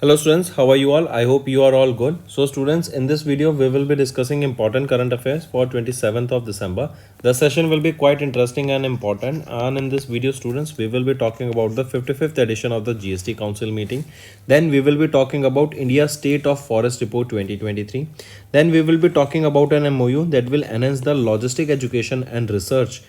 Hello students, how are you all? I hope you are all good. So students, in this video we will be discussing important current affairs for 27th of December. The session will be quite interesting and important, and in this video students we will be talking about the 55th edition of the GST Council meeting. Then we will be talking about India's State of Forest Report 2023. Then we will be talking about an MOU that will enhance the logistic education and research.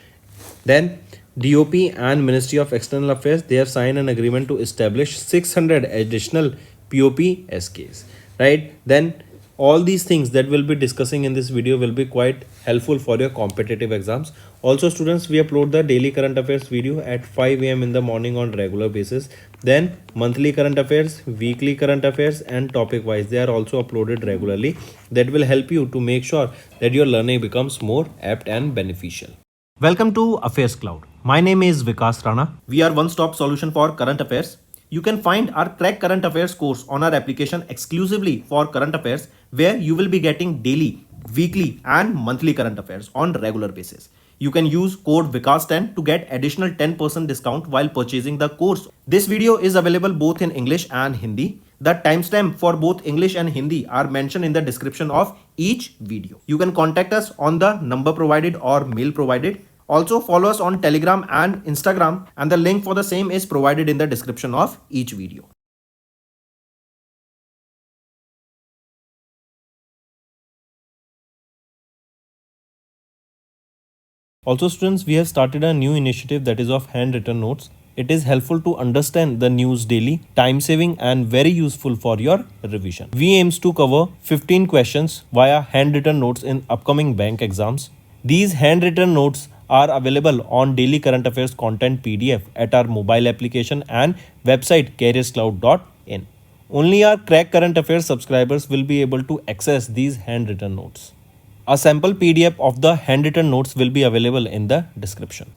Then DOP and Ministry of External Affairs, they have signed an agreement to establish 600 additional POP SKs, right? Then all these things that we'll be discussing in this video will be quite helpful for your competitive exams. Also students, we upload the daily current affairs video at 5 a.m. in the morning on regular basis. Then monthly current affairs, weekly current affairs, and topic wise, they are also uploaded regularly. That will help you to make sure that your learning becomes more apt and beneficial. Welcome to Affairs Cloud. My name is Vikas Rana. We are one-stop solution for current affairs. You can find our Crack Current Affairs course on our application exclusively for current affairs, where you will be getting daily, weekly and monthly current affairs on regular basis. You can use code VIKAS10 to get additional 10% discount while purchasing the course. This video is available both in English and Hindi. The timestamp for both English and Hindi are mentioned in the description of each video. You can contact us on the number provided or mail provided. Also follow us on Telegram and Instagram, and the link for the same is provided in the description of each video. Also students, we have started a new initiative that is of handwritten notes. It is helpful to understand the news daily, time saving and very useful for your revision. We aims to cover 15 questions via handwritten notes in upcoming bank exams. These handwritten notes are available on daily current affairs content PDF at our mobile application and website careerscloud.in. Only our Crack Current Affairs subscribers will be able to access these handwritten notes. A sample PDF of the handwritten notes will be available in the description.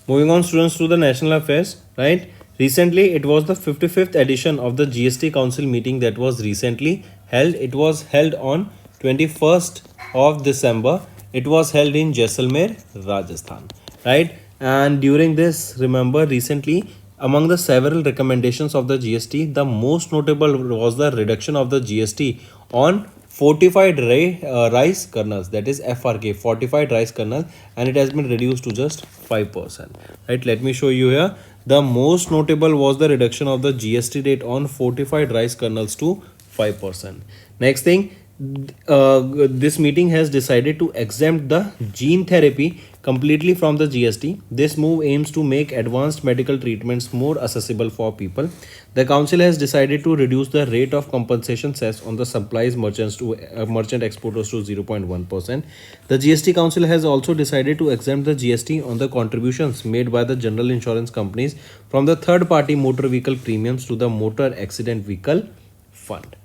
Moving on students to the national affairs, right? Recently it was the 55th edition of the GST Council meeting that was recently held. It was held on 21st of December. It was held in Jaisalmer, Rajasthan, right? And during this, remember recently, among the several recommendations of the GST, the most notable was the reduction of the GST on fortified rice kernels, that is FRK, fortified rice kernels, and it has been reduced to just 5%, right? Let me show you here. The most notable was the reduction of the GST rate on fortified rice kernels to 5%. Next thing, this meeting has decided to exempt the gene therapy completely from the GST. This move aims to make advanced medical treatments more accessible for people. The council has decided to reduce the rate of compensation cess on the supplies merchants to merchant exporters to 0.1%. The GST council has also decided to exempt the GST on the contributions made by the general insurance companies from the third party motor vehicle premiums to the motor accident vehicle fund.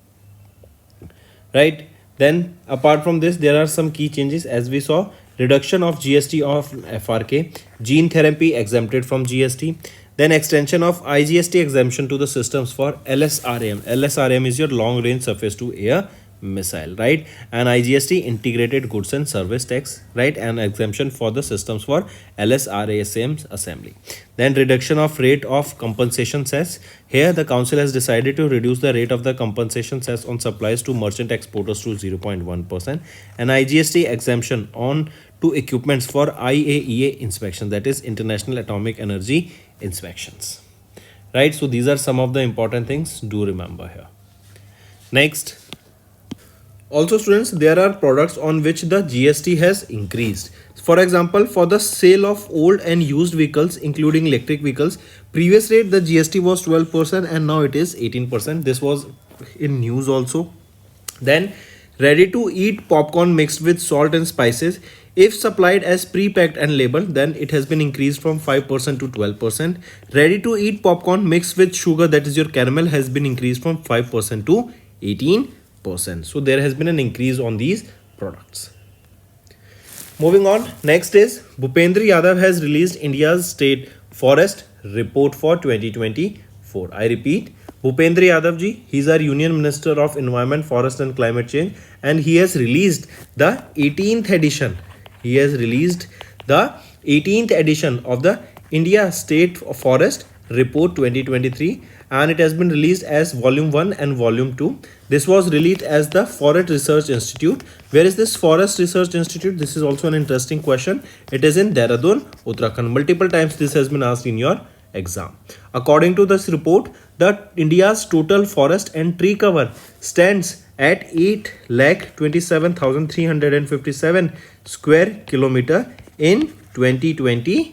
Right, then apart from this, there are some key changes. As we saw, reduction of GST of FRK, gene therapy exempted from GST, then extension of IGST exemption to the systems for LSRM. LSRM is your long range surface to air missile, right? And IGST integrated goods and service tax, right? And exemption for the systems for LSRASM assembly. Then reduction of rate of compensation cess. Here the council has decided to reduce the rate of the compensation cess on supplies to merchant exporters to 0.1%, and IGST exemption on to equipments for IAEA inspection, that is International Atomic Energy inspections, right? So these are some of the important things, do remember here. Next, also students, there are products on which the GST has increased. For example, for the sale of old and used vehicles including electric vehicles, previous rate the GST was 12% and now it is 18%. This was in news also. Then ready to eat popcorn mixed with salt and spices, if supplied as pre-packed and labeled, then it has been increased from 5% to 12%. Ready to eat popcorn mixed with sugar, that is your caramel, has been increased from 5% to 18%. So there has been an increase on these products. Moving on, next is Bhupendra Yadav has released India's State Forest Report for 2024. I repeat, Bhupendra Yadav ji, he is our Union Minister of Environment, Forest and Climate Change, and he has released the 18th edition. He has released the 18th edition of the India State Forest Report 2023, and it has been released as volume 1 and volume 2. This was released as the Forest Research Institute. Where is this Forest Research Institute? This is also an interesting question. It is in Dehradun, Uttarakhand. Multiple times this has been asked in your exam. According to this report, the India's total forest and tree cover stands at 8,27,357 square kilometer in 2023.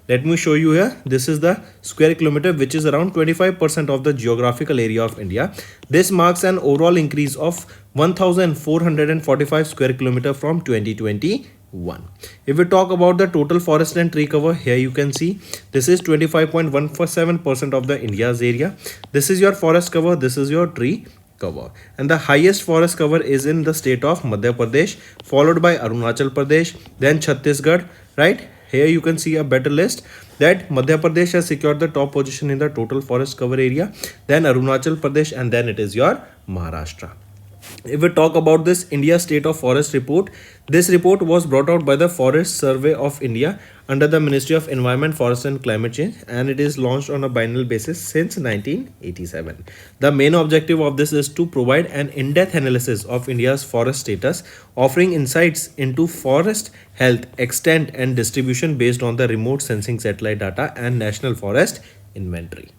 Let me show you here. This is the square kilometer, which is around 25% of the geographical area of India. This marks an overall increase of 1,445 square kilometer from 2021. If we talk about the total forest and tree cover, here you can see this is 25.147% of the India's area. This is your forest cover, this is your tree cover, and the highest forest cover is in the state of Madhya Pradesh, followed by Arunachal Pradesh, then Chhattisgarh, right? Here you can see a better list that Madhya Pradesh has secured the top position in the total forest cover area, then Arunachal Pradesh, and then it is your Maharashtra. If we talk about this India State of Forest report, this report was brought out by the Forest Survey of India under the Ministry of Environment, Forest and Climate Change, and it is launched on a biennial basis since 1987. The main objective of this is to provide an in-depth analysis of India's forest status, offering insights into forest health, extent and distribution based on the remote sensing satellite data and national forest inventory.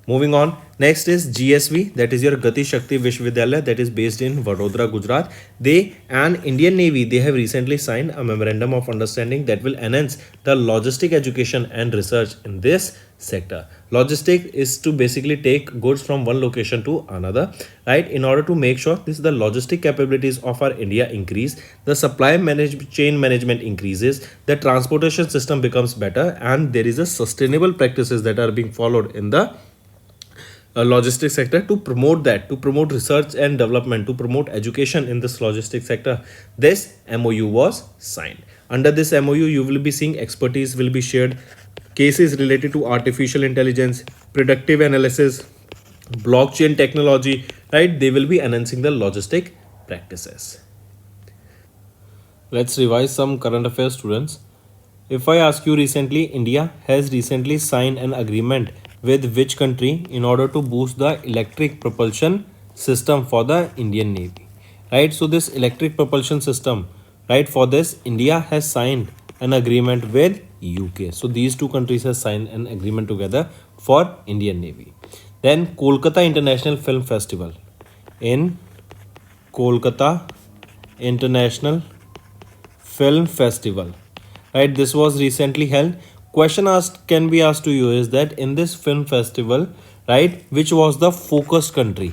Moving on, next is GSV, that is your Gati Shakti Vishwavidyalaya, that is based in Vadodara, Gujarat. They and Indian Navy, they have recently signed a memorandum of understanding that will enhance the logistic education and research in this sector. Logistic is to basically take goods from one location to another, right? In order to make sure this the logistic capabilities of our India increase, the supply chain management increases, the transportation system becomes better, and there is a sustainable practices that are being followed in the logistics sector to promote that, to promote research and development, to promote education in this logistics sector. This MOU was signed. Under this MOU, you will be seeing expertise will be shared, cases related to artificial intelligence, predictive analysis, blockchain technology, right? They will be enhancing the logistic practices. Let's revise some current affairs, students. If I ask you recently, India has recently signed an agreement with which country in order to boost the electric propulsion system for the Indian Navy, right? So this electric propulsion system, right, for this India has signed an agreement with UK. So these two countries have signed an agreement together for Indian Navy. Then Kolkata International Film Festival. In Kolkata International Film Festival, right, this was recently held. Question asked can be asked to you is that in this film festival, right, which was the focus country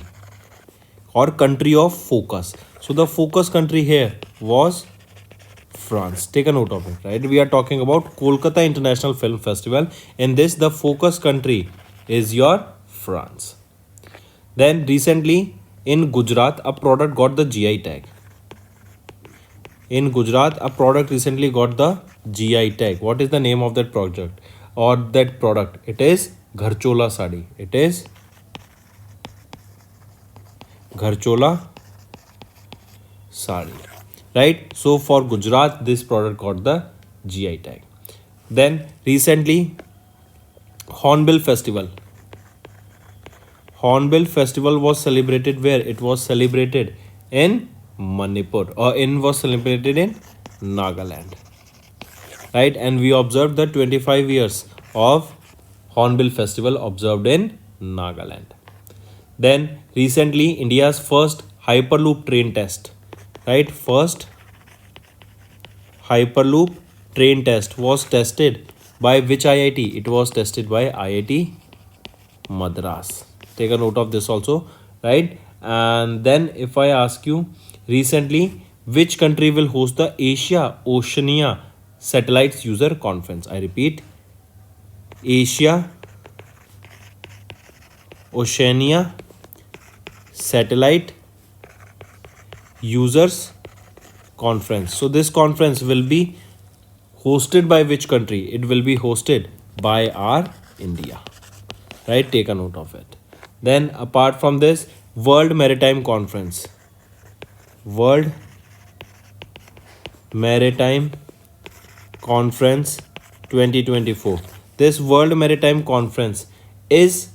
or country of focus? So the focus country here was France. Take a note of it, right? We are talking about Kolkata International Film Festival. In this, the focus country is your France. Then recently in Gujarat, a product got the GI tag. In Gujarat, a product recently got the GI tag. What is the name of that project or that product? It is Gharchola Sari. It is Gharchola Sari, right? So for Gujarat, this product got the GI tag. Then recently, Hornbill Festival. Hornbill Festival was celebrated where? It was celebrated in Manipur, or was celebrated in Nagaland, right? And we observed the 25 years of Hornbill Festival observed in Nagaland. Then recently India's first Hyperloop train test, right? First Hyperloop train test was tested by which IIT? It was tested by IIT Madras. Take a note of this also, right? And then if I ask you, recently, which country will host the Asia Oceania Satellites User Conference? I repeat, Asia Oceania Satellite Users Conference. So this conference will be hosted by which country? It will be hosted by our India, right? Take a note of it. Then apart from this, World Maritime Conference. World Maritime Conference 2024. This World Maritime Conference is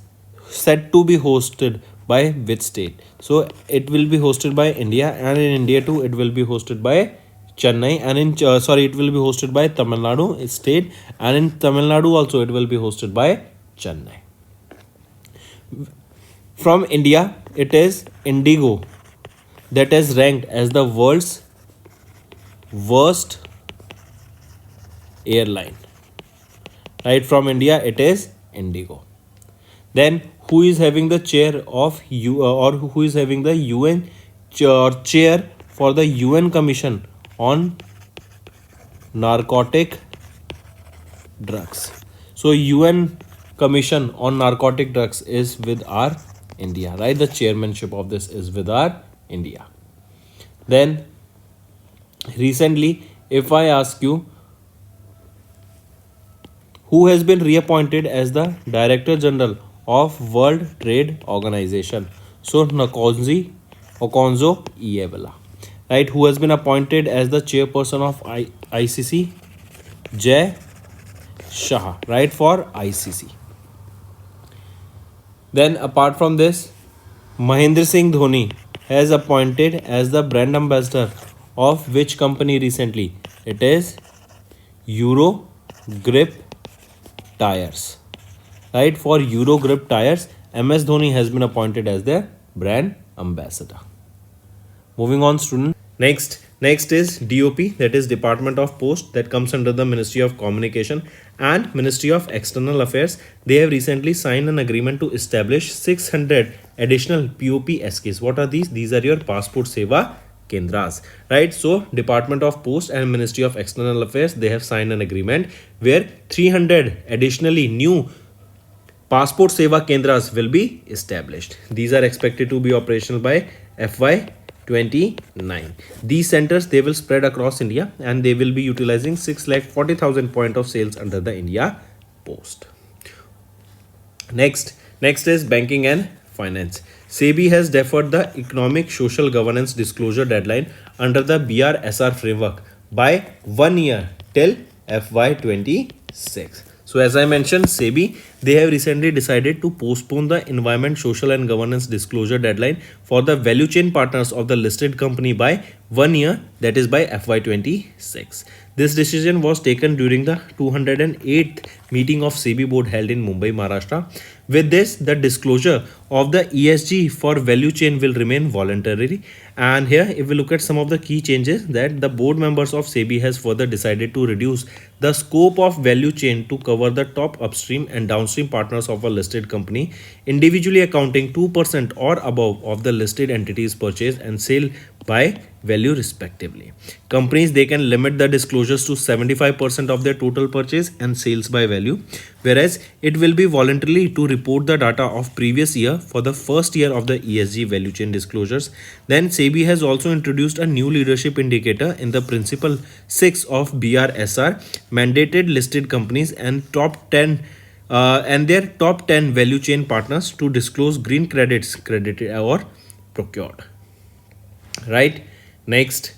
set to be hosted by which state? So it will be hosted by India, and in India too it will be hosted by Chennai, and in it will be hosted by Tamil Nadu state, and in Tamil Nadu also it will be hosted by Chennai. From India, it is Indigo that is ranked as the world's worst airline. Right, from India it is Indigo. Then who is having the chair of or who is having the UN chair for the UN Commission on Narcotic Drugs? So UN Commission on Narcotic Drugs is with our India, right? The chairmanship of this is with our India. Then recently, if I ask you, who has been reappointed as the Director General of World Trade Organization? So Okonjo Iweala, right? Who has been appointed as the chairperson of ICC? Jay Shah, right, for ICC. Then apart from this, Mahendra Singh Dhoni has appointed as the brand ambassador of which company recently? It is Euro Grip Tires, right? For Euro Grip Tires, MS Dhoni has been appointed as their brand ambassador. Moving on, student. Next is DOP, that is Department of Post, that comes under the Ministry of Communication and Ministry of External Affairs. They have recently signed an agreement to establish 600 additional POPSKs. What are these? These are your Passport Seva Kendras, right? So Department of Post and Ministry of External Affairs, they have signed an agreement where 300 additionally new Passport Seva Kendras will be established. These are expected to be operational by FY29. These centers, they will spread across India and they will be utilizing 6,40,000 point of sales under the India Post. Next is banking and finance. SEBI has deferred the economic social governance disclosure deadline under the BRSR framework by 1 year till FY26. So as I mentioned, SEBI, they have recently decided to postpone the environment, social and governance disclosure deadline for the value chain partners of the listed company by 1 year, that is by FY26. This decision was taken during the 208th meeting of SEBI board held in Mumbai, Maharashtra. With this, the disclosure of the ESG for value chain will remain voluntary. And here, if we look at some of the key changes, that the board members of SEBI has further decided to reduce the scope of value chain to cover the top upstream and downstream partners of a listed company, individually accounting 2% or above of the listed entity's purchase and sale by value respectively. Companies, they can limit the disclosures to 75% of their total purchase and sales by value, whereas it will be voluntarily to report the data of previous year for the first year of the ESG value chain disclosures. Then SEBI has also introduced a new leadership indicator in the principle 6 of BRSR, mandated listed companies and top 10 and their top 10 value chain partners to disclose green credits credited or procured. Right. Next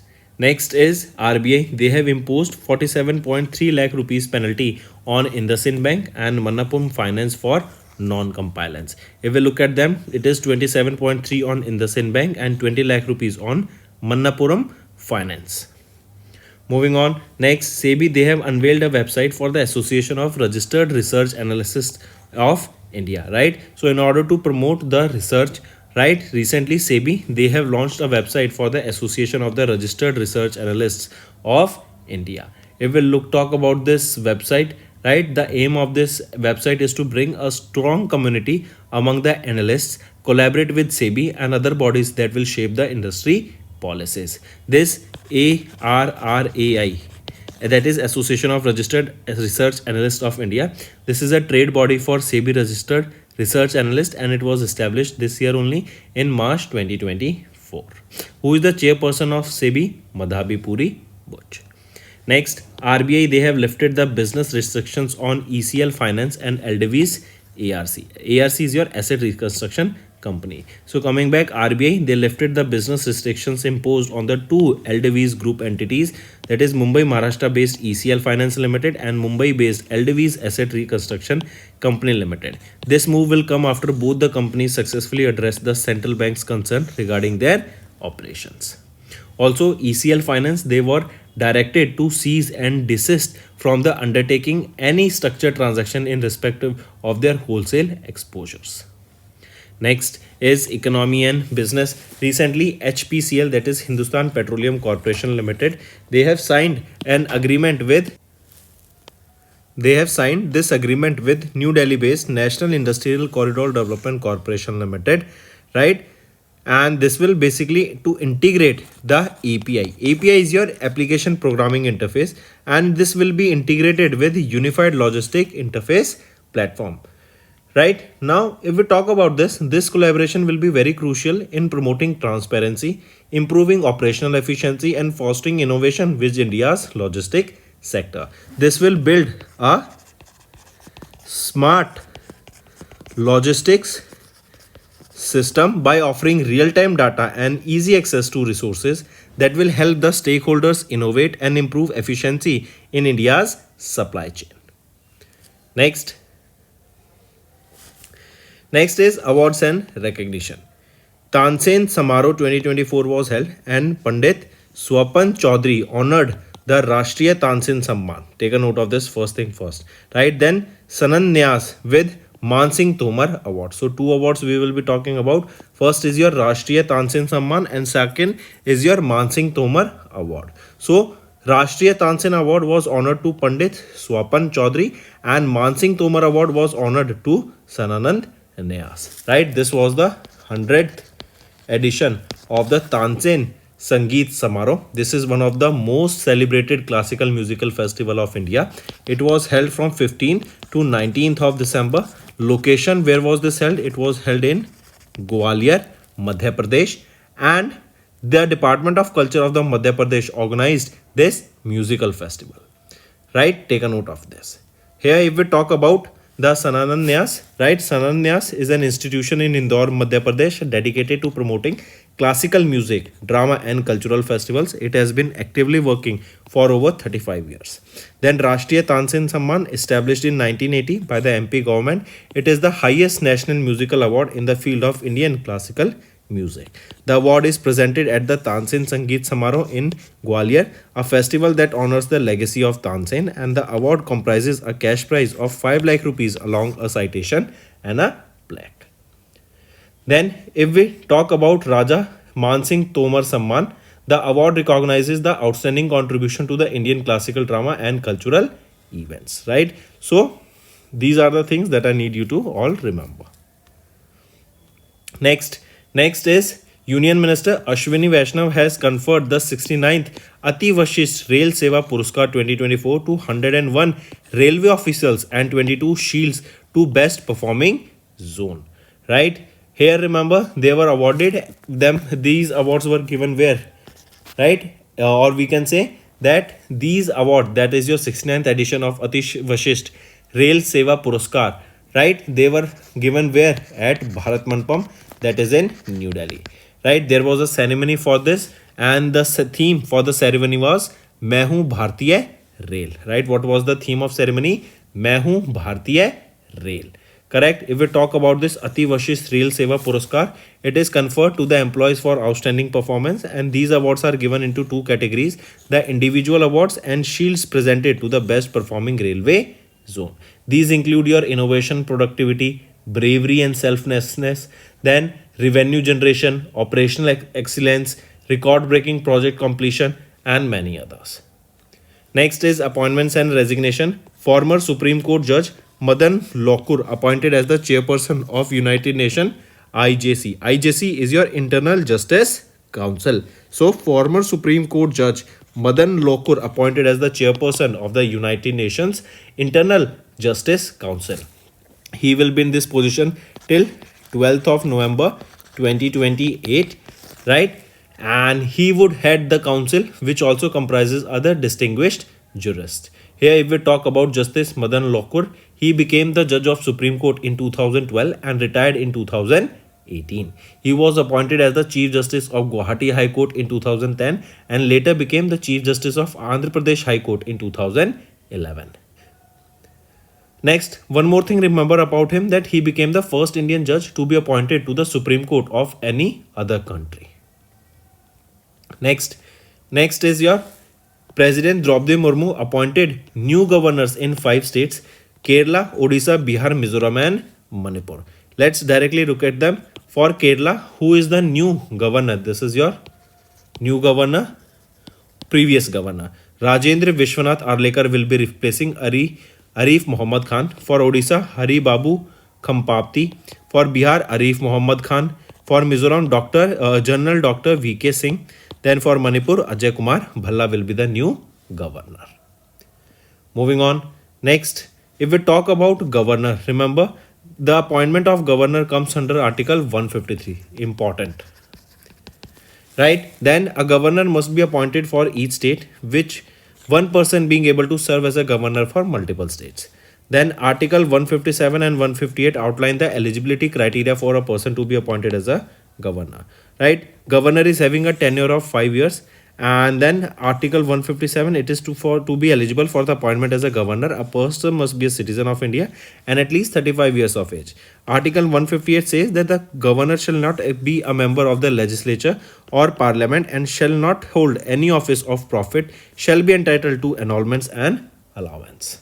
is RBI. They have imposed 47.3 lakh rupees penalty on IndusInd Bank and Manappuram Finance for non-compliance. If we look at them, it is 27.3 on IndusInd Bank and 20 lakh rupees on Manappuram Finance. Moving on, next, SEBI, they have unveiled a website for the Association of Registered Research Analysts of India, right? So in order to promote the research, right, recently SEBI, they have launched a website for the Association of the Registered Research Analysts of India. If we talk about this website, right, the aim of this website is to bring a strong community among the analysts, collaborate with SEBI and other bodies that will shape the industry policies. This ARRAI, that is Association of Registered Research Analysts of India, this is a trade body for SEBI registered research analyst and it was established this year only in March 2024. Who is the chairperson of SEBI? Madhabi Puri Butch. Next, RBI, they have lifted the business restrictions on ECL Finance and LDV's ARC. ARC is your Asset Reconstruction company. So coming back, RBI, they lifted the business restrictions imposed on the two LDV's group entities, that is Mumbai Maharashtra based ECL Finance Limited and Mumbai based LDV's Asset Reconstruction Company Limited. This move will come after both the companies successfully addressed the central bank's concern regarding their operations. Also, ECL Finance, they were directed to cease and desist from the undertaking any structured transaction in respect of their wholesale exposures. Next is economy and business. Recently, HPCL, that is Hindustan Petroleum Corporation Limited, they have signed this agreement with New Delhi based National Industrial Corridor Development Corporation Limited, right? And this will basically to integrate the API. API is your application programming interface, and this will be integrated with Unified Logistic Interface Platform. Right now, if we talk about this collaboration will be very crucial in promoting transparency, improving operational efficiency, and fostering innovation with India's logistic sector. This will build a smart logistics system by offering real-time data and easy access to resources that will help the stakeholders innovate and improve efficiency in India's supply chain. Next is awards and recognition. Tansen Samaro 2024 was held and Pandit Swapan Chaudhary honored the Rashtriya Tansen Samman. Take a note of this first thing first. Right, then Sanan Nyas with Man Singh Tomar Award. So two awards we will be talking about. First is your Rashtriya Tansen Samman and second is your Man Singh Tomar Award. So Rashtriya Tansen Award was honored to Pandit Swapan Chaudhary and Man Singh Tomar Award was honored to Sananand Nyas. Right, this was the 100th edition of the Tansen Sangeet Samaro. This is one of the most celebrated classical musical festival of India. It was held from 15th to 19th of December. Location, where was this held? It was held in Gwalior, Madhya Pradesh, and the Department of Culture of the Madhya Pradesh organized this musical festival. Right, take a note of this. Here if we talk about the Sananand Nyas, right, Sananand Nyas is an institution in Indore, Madhya Pradesh dedicated to promoting classical music, drama and cultural festivals. It has been actively working for over 35 years. Then Rashtriya Tansen Samman, established in 1980 by the MP government. It is the highest national musical award in the field of Indian classical music. The award is presented at the Tansen Sangeet Samaro in Gwalior, a festival that honors the legacy of Tansen, and the award comprises a cash prize of 5 lakh rupees along a citation and a plaque. Then if we talk about Raja Man Singh Tomar Samman, the award recognizes the outstanding contribution to the Indian classical drama and cultural events, right? So these are the things that I need you to all remember. Next is Union Minister Ashwini Vaishnav has conferred the 69th Ati Vashisht Rail Seva Puraskar 2024 to 101 railway officials and 22 shields to best performing zone. Right? Here remember they were awarded them. These awards were given where? Right? Or we can say that these award, that is your 69th edition of Ati Vashisht Rail Seva Puraskar, right? They were given where? At Bharat Mandapam, that is in New Delhi. Right? There was a ceremony for this and the theme for the ceremony was Main Hoon Bhartiya Rail. Right? What was the theme of ceremony? Main Hoon Bhartiya Rail. Correct? If we talk about this Ati Vashisht Rail Seva Puraskar, it is conferred to the employees for outstanding performance, and these awards are given into two categories: the individual awards and shields presented to the best performing railway zone. These include your innovation, productivity, bravery and selflessness, then revenue generation, operational excellence, record-breaking project completion, and many others. Next is appointments and resignation. Former Supreme Court Judge Madan Lokur appointed as the chairperson of United Nations IJC. IJC is your Internal Justice Council. So former Supreme Court Judge Madan Lokur appointed as the chairperson of the United Nations Internal Justice Council. He will be in this position till 12th of November 2028, right? And he would head the council, which also comprises other distinguished jurists. Here if we talk about Justice Madan Lokur, he became the judge of Supreme Court in 2012 and retired in 2018. 2018. He was appointed as the Chief Justice of Guwahati High Court in 2010 and later became the Chief Justice of Andhra Pradesh High Court in 2011. Next, one more thing remember about him, that he became the first Indian judge to be appointed to the Supreme Court of any other country. Next is your President Draupadi Murmu appointed new governors in 5 states: Kerala, Odisha, Bihar, Mizoram and Manipur. Let's directly look at them. For Kerala, who is the new governor? This is your new governor, previous governor. Rajendra Vishwanath Arlekar will be replacing Arif Muhammad Khan. For Odisha, Hari Babu Khampapti. For Bihar, Arif Muhammad Khan. For Mizoram, General Dr. V.K. Singh. Then for Manipur, Ajay Kumar Bhalla will be the new governor. Moving on. Next, if we talk about governor, remember the appointment of governor comes under Article 153. Important. Right? Then a governor must be appointed for each state, which one person being able to serve as a governor for multiple states. Then Article 157 and 158 outline the eligibility criteria for a person to be appointed as a governor. Right? Governor is having a tenure of 5 years. And then Article 157, it is to be eligible for the appointment as a governor, a person must be a citizen of India and at least 35 years of age. Article 158 says that the governor shall not be a member of the legislature or parliament and shall not hold any office of profit, shall be entitled to annulments and allowance.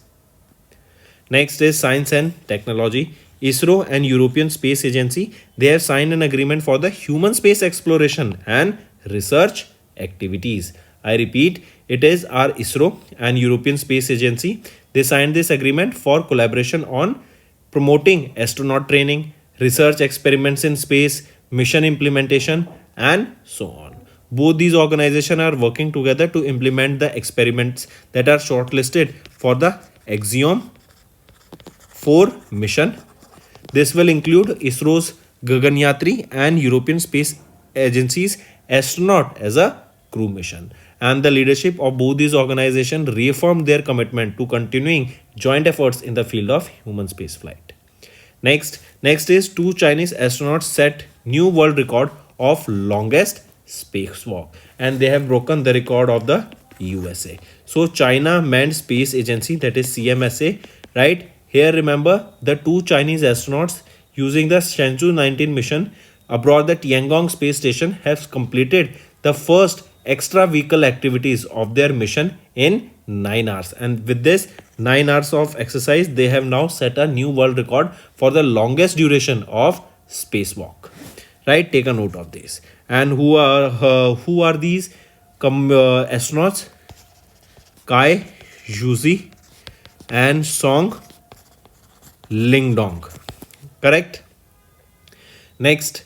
Next is science and technology. ISRO and European Space Agency, they have signed an agreement for the human space exploration and research activities. I repeat, it is our ISRO and European Space Agency. They signed this agreement for collaboration on promoting astronaut training, research experiments in space, mission implementation, and so on. Both these organizations are working together to implement the experiments that are shortlisted for the Axiom 4 mission. This will include ISRO's Gaganyatri and European Space Agency's astronaut as a crew mission. And the leadership of both these organizations reaffirmed their commitment to continuing joint efforts in the field of human spaceflight. Next is 2 Chinese astronauts set new world record of longest spacewalk, and they have broken the record of the USA. So China Manned Space Agency, that is CMSA, right? Here remember the 2 Chinese astronauts using the Shenzhou 19 mission aboard the Tiangong space station have completed the first extra vehicle activities of their mission in 9 hours. And with this 9 hours of exercise, they have now set a new world record for the longest duration of spacewalk. Right? Take a note of this. And who are these astronauts? Kai Yuzi and Song Lingdong. Correct? Next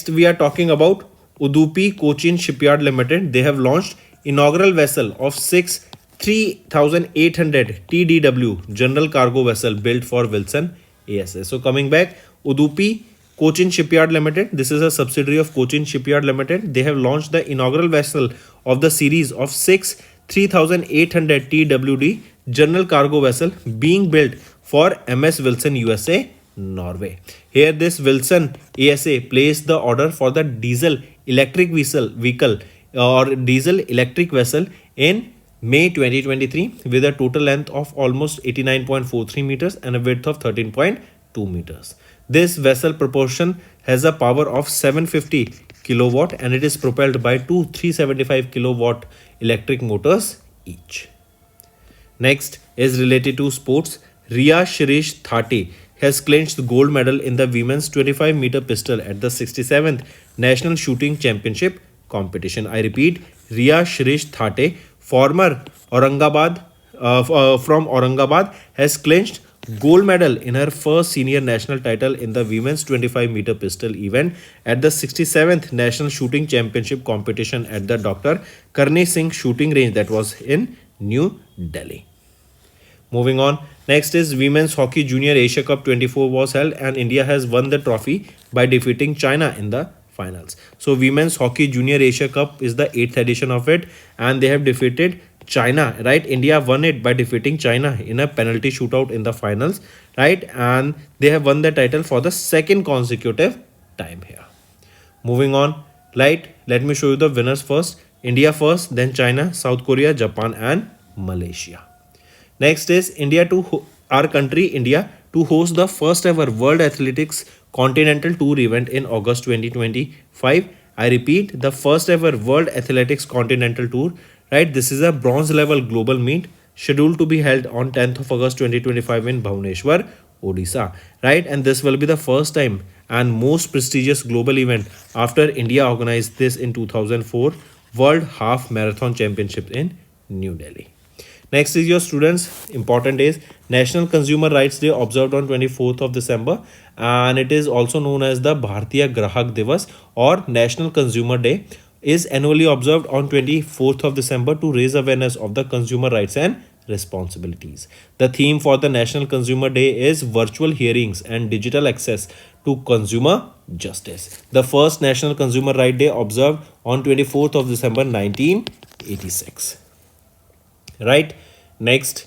we are talking about Udupi Cochin Shipyard Limited. They have launched inaugural vessel of 3,800 TDW general cargo vessel built for Wilson ASA. So coming back, Udupi Cochin Shipyard Limited, this is a subsidiary of Cochin Shipyard Limited. They have launched the inaugural vessel of the series of 3,800 TWD general cargo vessel being built for MS Wilson USA, Norway. Here this Wilson ASA placed the order for the diesel electric vehicle or diesel electric vessel in May 2023 with a total length of almost 89.43 meters and a width of 13.2 meters. This vessel propulsion has a power of 750 kilowatt and it is propelled by 2 375 kilowatt electric motors each. Next is related to sports. Riya Shirish Thate has clinched the gold medal in the women's 25-meter pistol at the 67th National Shooting Championship competition. I repeat, Riya Shirish Thate, from Aurangabad, has clinched gold medal in her first senior national title in the women's 25-meter pistol event at the 67th National Shooting Championship competition at the Dr. Karni Singh Shooting Range that was in New Delhi. Moving on, next is Women's Hockey Junior Asia Cup 24 was held and India has won the trophy by defeating China in the finals. So Women's Hockey Junior Asia Cup is the 8th edition of it and they have defeated China, right? India won it by defeating China in a penalty shootout in the finals, right? And they have won the title for the second consecutive time here. Moving on, right, let me show you the winners first. India first, then China, South Korea, Japan and Malaysia. Next is India our country India to host the first ever World Athletics Continental Tour event in August 2025. I repeat, the first ever World Athletics Continental Tour, right? This is a bronze level global meet scheduled to be held on 10th of August 2025 in Bhubaneswar, Odisha, right? And this will be the first time and most prestigious global event after India organized this in 2004 World Half Marathon Championship in New Delhi. Next is your students. Important is National Consumer Rights Day observed on 24th of December, and it is also known as the Bharatiya Grahak Divas or National Consumer Day, is annually observed on 24th of December to raise awareness of the consumer rights and responsibilities. The theme for the National Consumer Day is virtual hearings and digital access to consumer justice. The first National Consumer Right Day observed on 24th of December 1986. Right, next,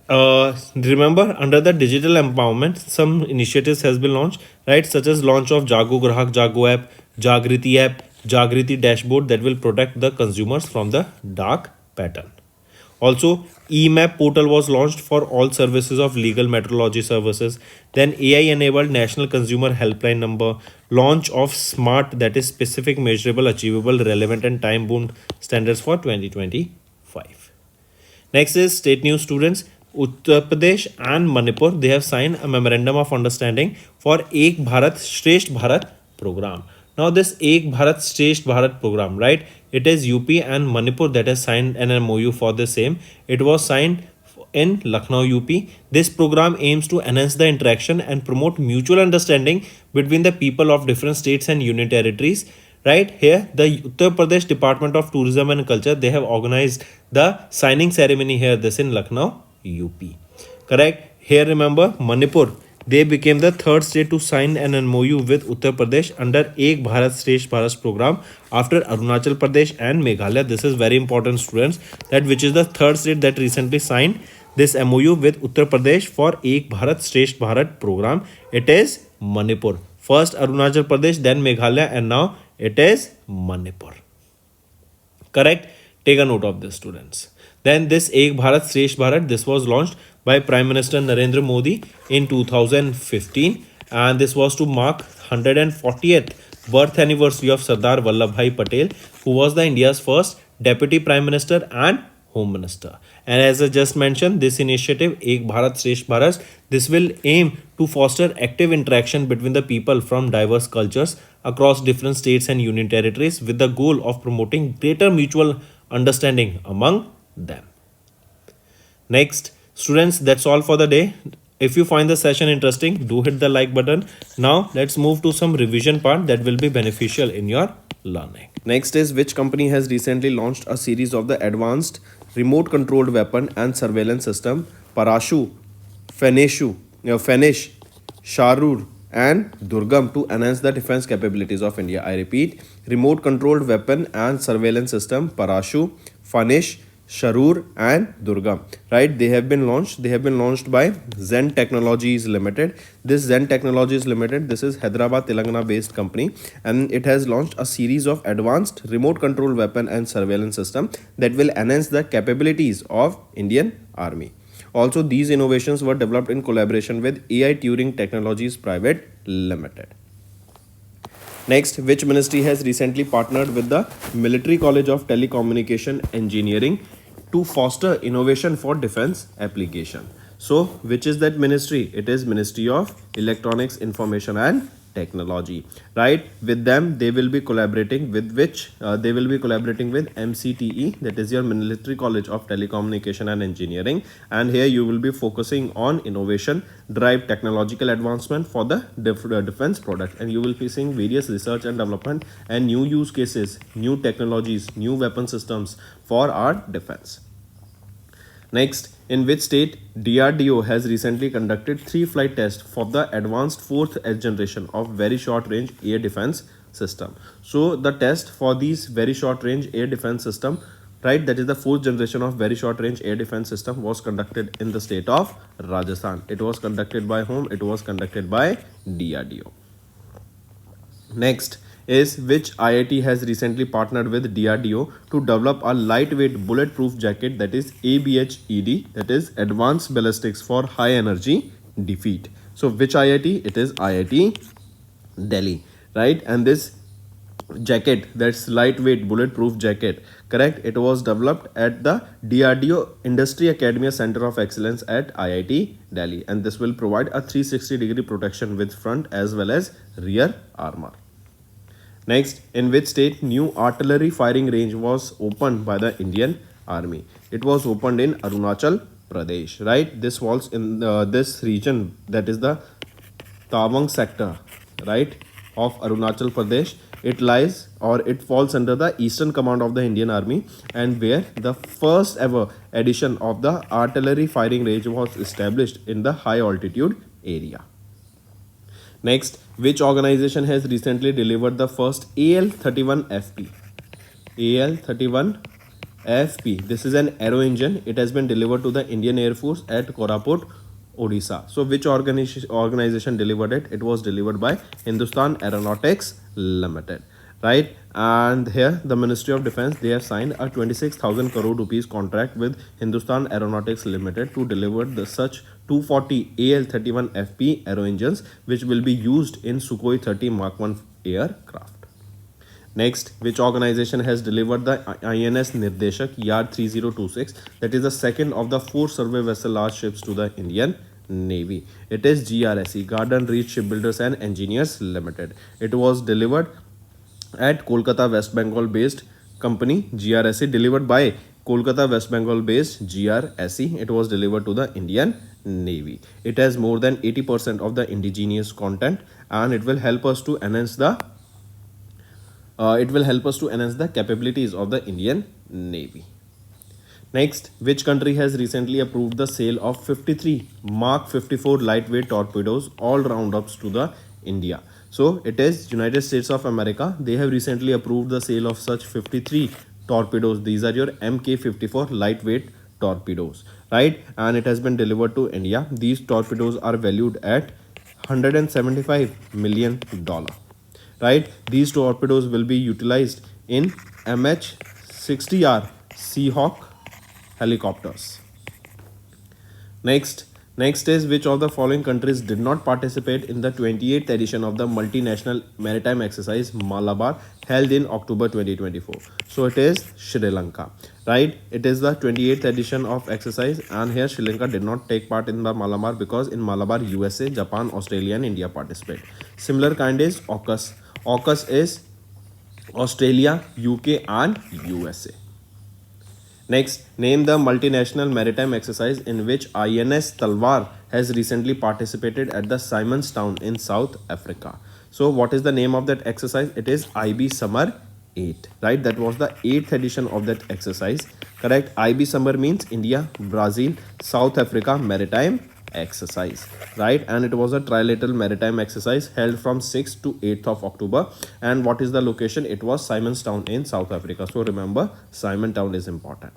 remember under the digital empowerment some initiatives has been launched, right, such as launch of Jago Grahak Jago app, Jagriti dashboard that will protect the consumers from the dark pattern. Also, eMap portal was launched for all services of legal metrology services. Then AI enabled national consumer helpline number, launch of smart, that is specific, measurable, achievable, relevant and time bound standards for 2025. Next is state news students. Uttar Pradesh and Manipur, they have signed a memorandum of understanding for Ek Bharat Shresth Bharat program. Now this Ek Bharat Shresth Bharat program, right, it is UP and Manipur that has signed an MOU for the same. It was signed in Lucknow, UP. This program aims to enhance the interaction and promote mutual understanding between the people of different states and union territories. Right here, the Uttar Pradesh Department of Tourism and Culture, they have organized the signing ceremony here, this in Lucknow, UP. Correct. Here, remember, Manipur, they became the third state to sign an MOU with Uttar Pradesh under Ek Bharat Shresth Bharat program after Arunachal Pradesh and Meghalaya. This is very important, students, that which is the third state that recently signed this MOU with Uttar Pradesh for Ek Bharat Shresth Bharat program. It is Manipur. First Arunachal Pradesh, then Meghalaya, and now it is Manipur. Correct. Take a note of this, students. Then this Ek Bharat Shresth Bharat, this was launched by Prime Minister Narendra Modi in 2015, and this was to mark 140th birth anniversary of Sardar Vallabhbhai Patel, who was the India's first Deputy Prime Minister and Home Minister. And as I just mentioned, this initiative Ek Bharat Shresth Bharat, this will aim to foster active interaction between the people from diverse cultures across different states and union territories with the goal of promoting greater mutual understanding among them. Next, students, that's all for the day. If you find the session interesting, do hit the like button. Now let's move to some revision part that will be beneficial in your learning. Next is which company has recently launched a series of the advanced remote controlled weapon and surveillance system Parashu, Fenish, Sharur and Durgam to enhance the defense capabilities of India. I repeat, remote controlled weapon and surveillance system Parashu, Fanish, Sharur and Durgam, right? They have been launched by Zen Technologies Limited. This Zen Technologies Limited, this is Hyderabad, Telangana based company, and it has launched a series of advanced remote control weapon and surveillance system that will enhance the capabilities of Indian Army. Also, these innovations were developed in collaboration with AI Turing Technologies Private Limited. Next, which ministry has recently partnered with the Military College of Telecommunication Engineering to foster innovation for defense application? So, which is that ministry? It is Ministry of Electronics, Information and Technology, right? With them, they will be collaborating with they will be collaborating with MCTE, that is your Military College of Telecommunication and Engineering, and here you will be focusing on innovation, drive technological advancement for the defense product, and you will be seeing various research and development and new use cases, new technologies, new weapon systems for our defense. Next, in which state DRDO has recently conducted 3 flight tests for the advanced 4th generation of very short range air defense system. So the test for these very short range air defense system, right, that is the 4th generation of very short range air defense system, was conducted in the state of Rajasthan. It was conducted by whom? It was conducted by DRDO. Next is which IIT has recently partnered with DRDO to develop a lightweight bulletproof jacket, that is ABHED, that is Advanced Ballistics for High Energy Defeat. So which IIT? It is IIT Delhi, right? And this jacket, that's lightweight bulletproof jacket, correct, it was developed at the DRDO Industry Academy Center of Excellence at IIT Delhi, and this will provide a 360-degree protection with front as well as rear armor. Next, in which state new artillery firing range was opened by the Indian Army? It was opened in Arunachal Pradesh, right? This was in this region, that is the Tawang sector, right, of Arunachal Pradesh. It lies or it falls under the Eastern Command of the Indian Army, and where the first ever edition of the artillery firing range was established in the high altitude area. Next, which organization has recently delivered the first AL-31FP? AL-31FP. This is an aero engine. It has been delivered to the Indian Air Force at Koraput, Odisha. So which organization delivered it? It was delivered by Hindustan Aeronautics Limited, right? And here the Ministry of Defense, they have signed a 26,000 crore rupees contract with Hindustan Aeronautics Limited to deliver the such 240 AL-31FP aero engines, which will be used in Sukhoi 30 Mark 1 aircraft. Next, which organization has delivered the INS Nirdeshak Yard 3026, that is the second of the 4 survey vessel large ships to the Indian Navy? It is GRSE, Garden Reach Shipbuilders and Engineers Limited. It was delivered at Kolkata, West Bengal based company GRSE, delivered by Kolkata, West Bengal based GRSE. It was delivered to the Indian Navy. It has more than 80% of the indigenous content, and it will help us to enhance the capabilities of the Indian Navy. Next, which country has recently approved the sale of 53 Mark 54 lightweight torpedoes all roundups to the India? So it is United States of America. They have recently approved the sale of such 53 torpedoes. These are your MK54 lightweight torpedoes, right? And it has been delivered to India. These torpedoes are valued at $175 million, right? These torpedoes will be utilized in MH-60R Seahawk helicopters. Next is which of the following countries did not participate in the 28th edition of the multinational maritime exercise Malabar, held in October 2024? So it is Sri Lanka, right? It is the 28th edition of exercise, and here Sri Lanka did not take part in the Malabar because in Malabar USA, Japan, Australia and India participate. Similar kind is AUKUS. AUKUS is Australia, UK and USA. Next, name the multinational maritime exercise in which INS Talwar has recently participated at the Simonstown in South Africa. So what is the name of that exercise? It is IB Summer 8, right? That was the 8th edition of that exercise, correct? IB Summer means India, Brazil, South Africa maritime exercise, right? And it was a trilateral maritime exercise held from 6th to 8th of October. And what is the location? It was Simonstown in South Africa. So remember, Simonstown is important.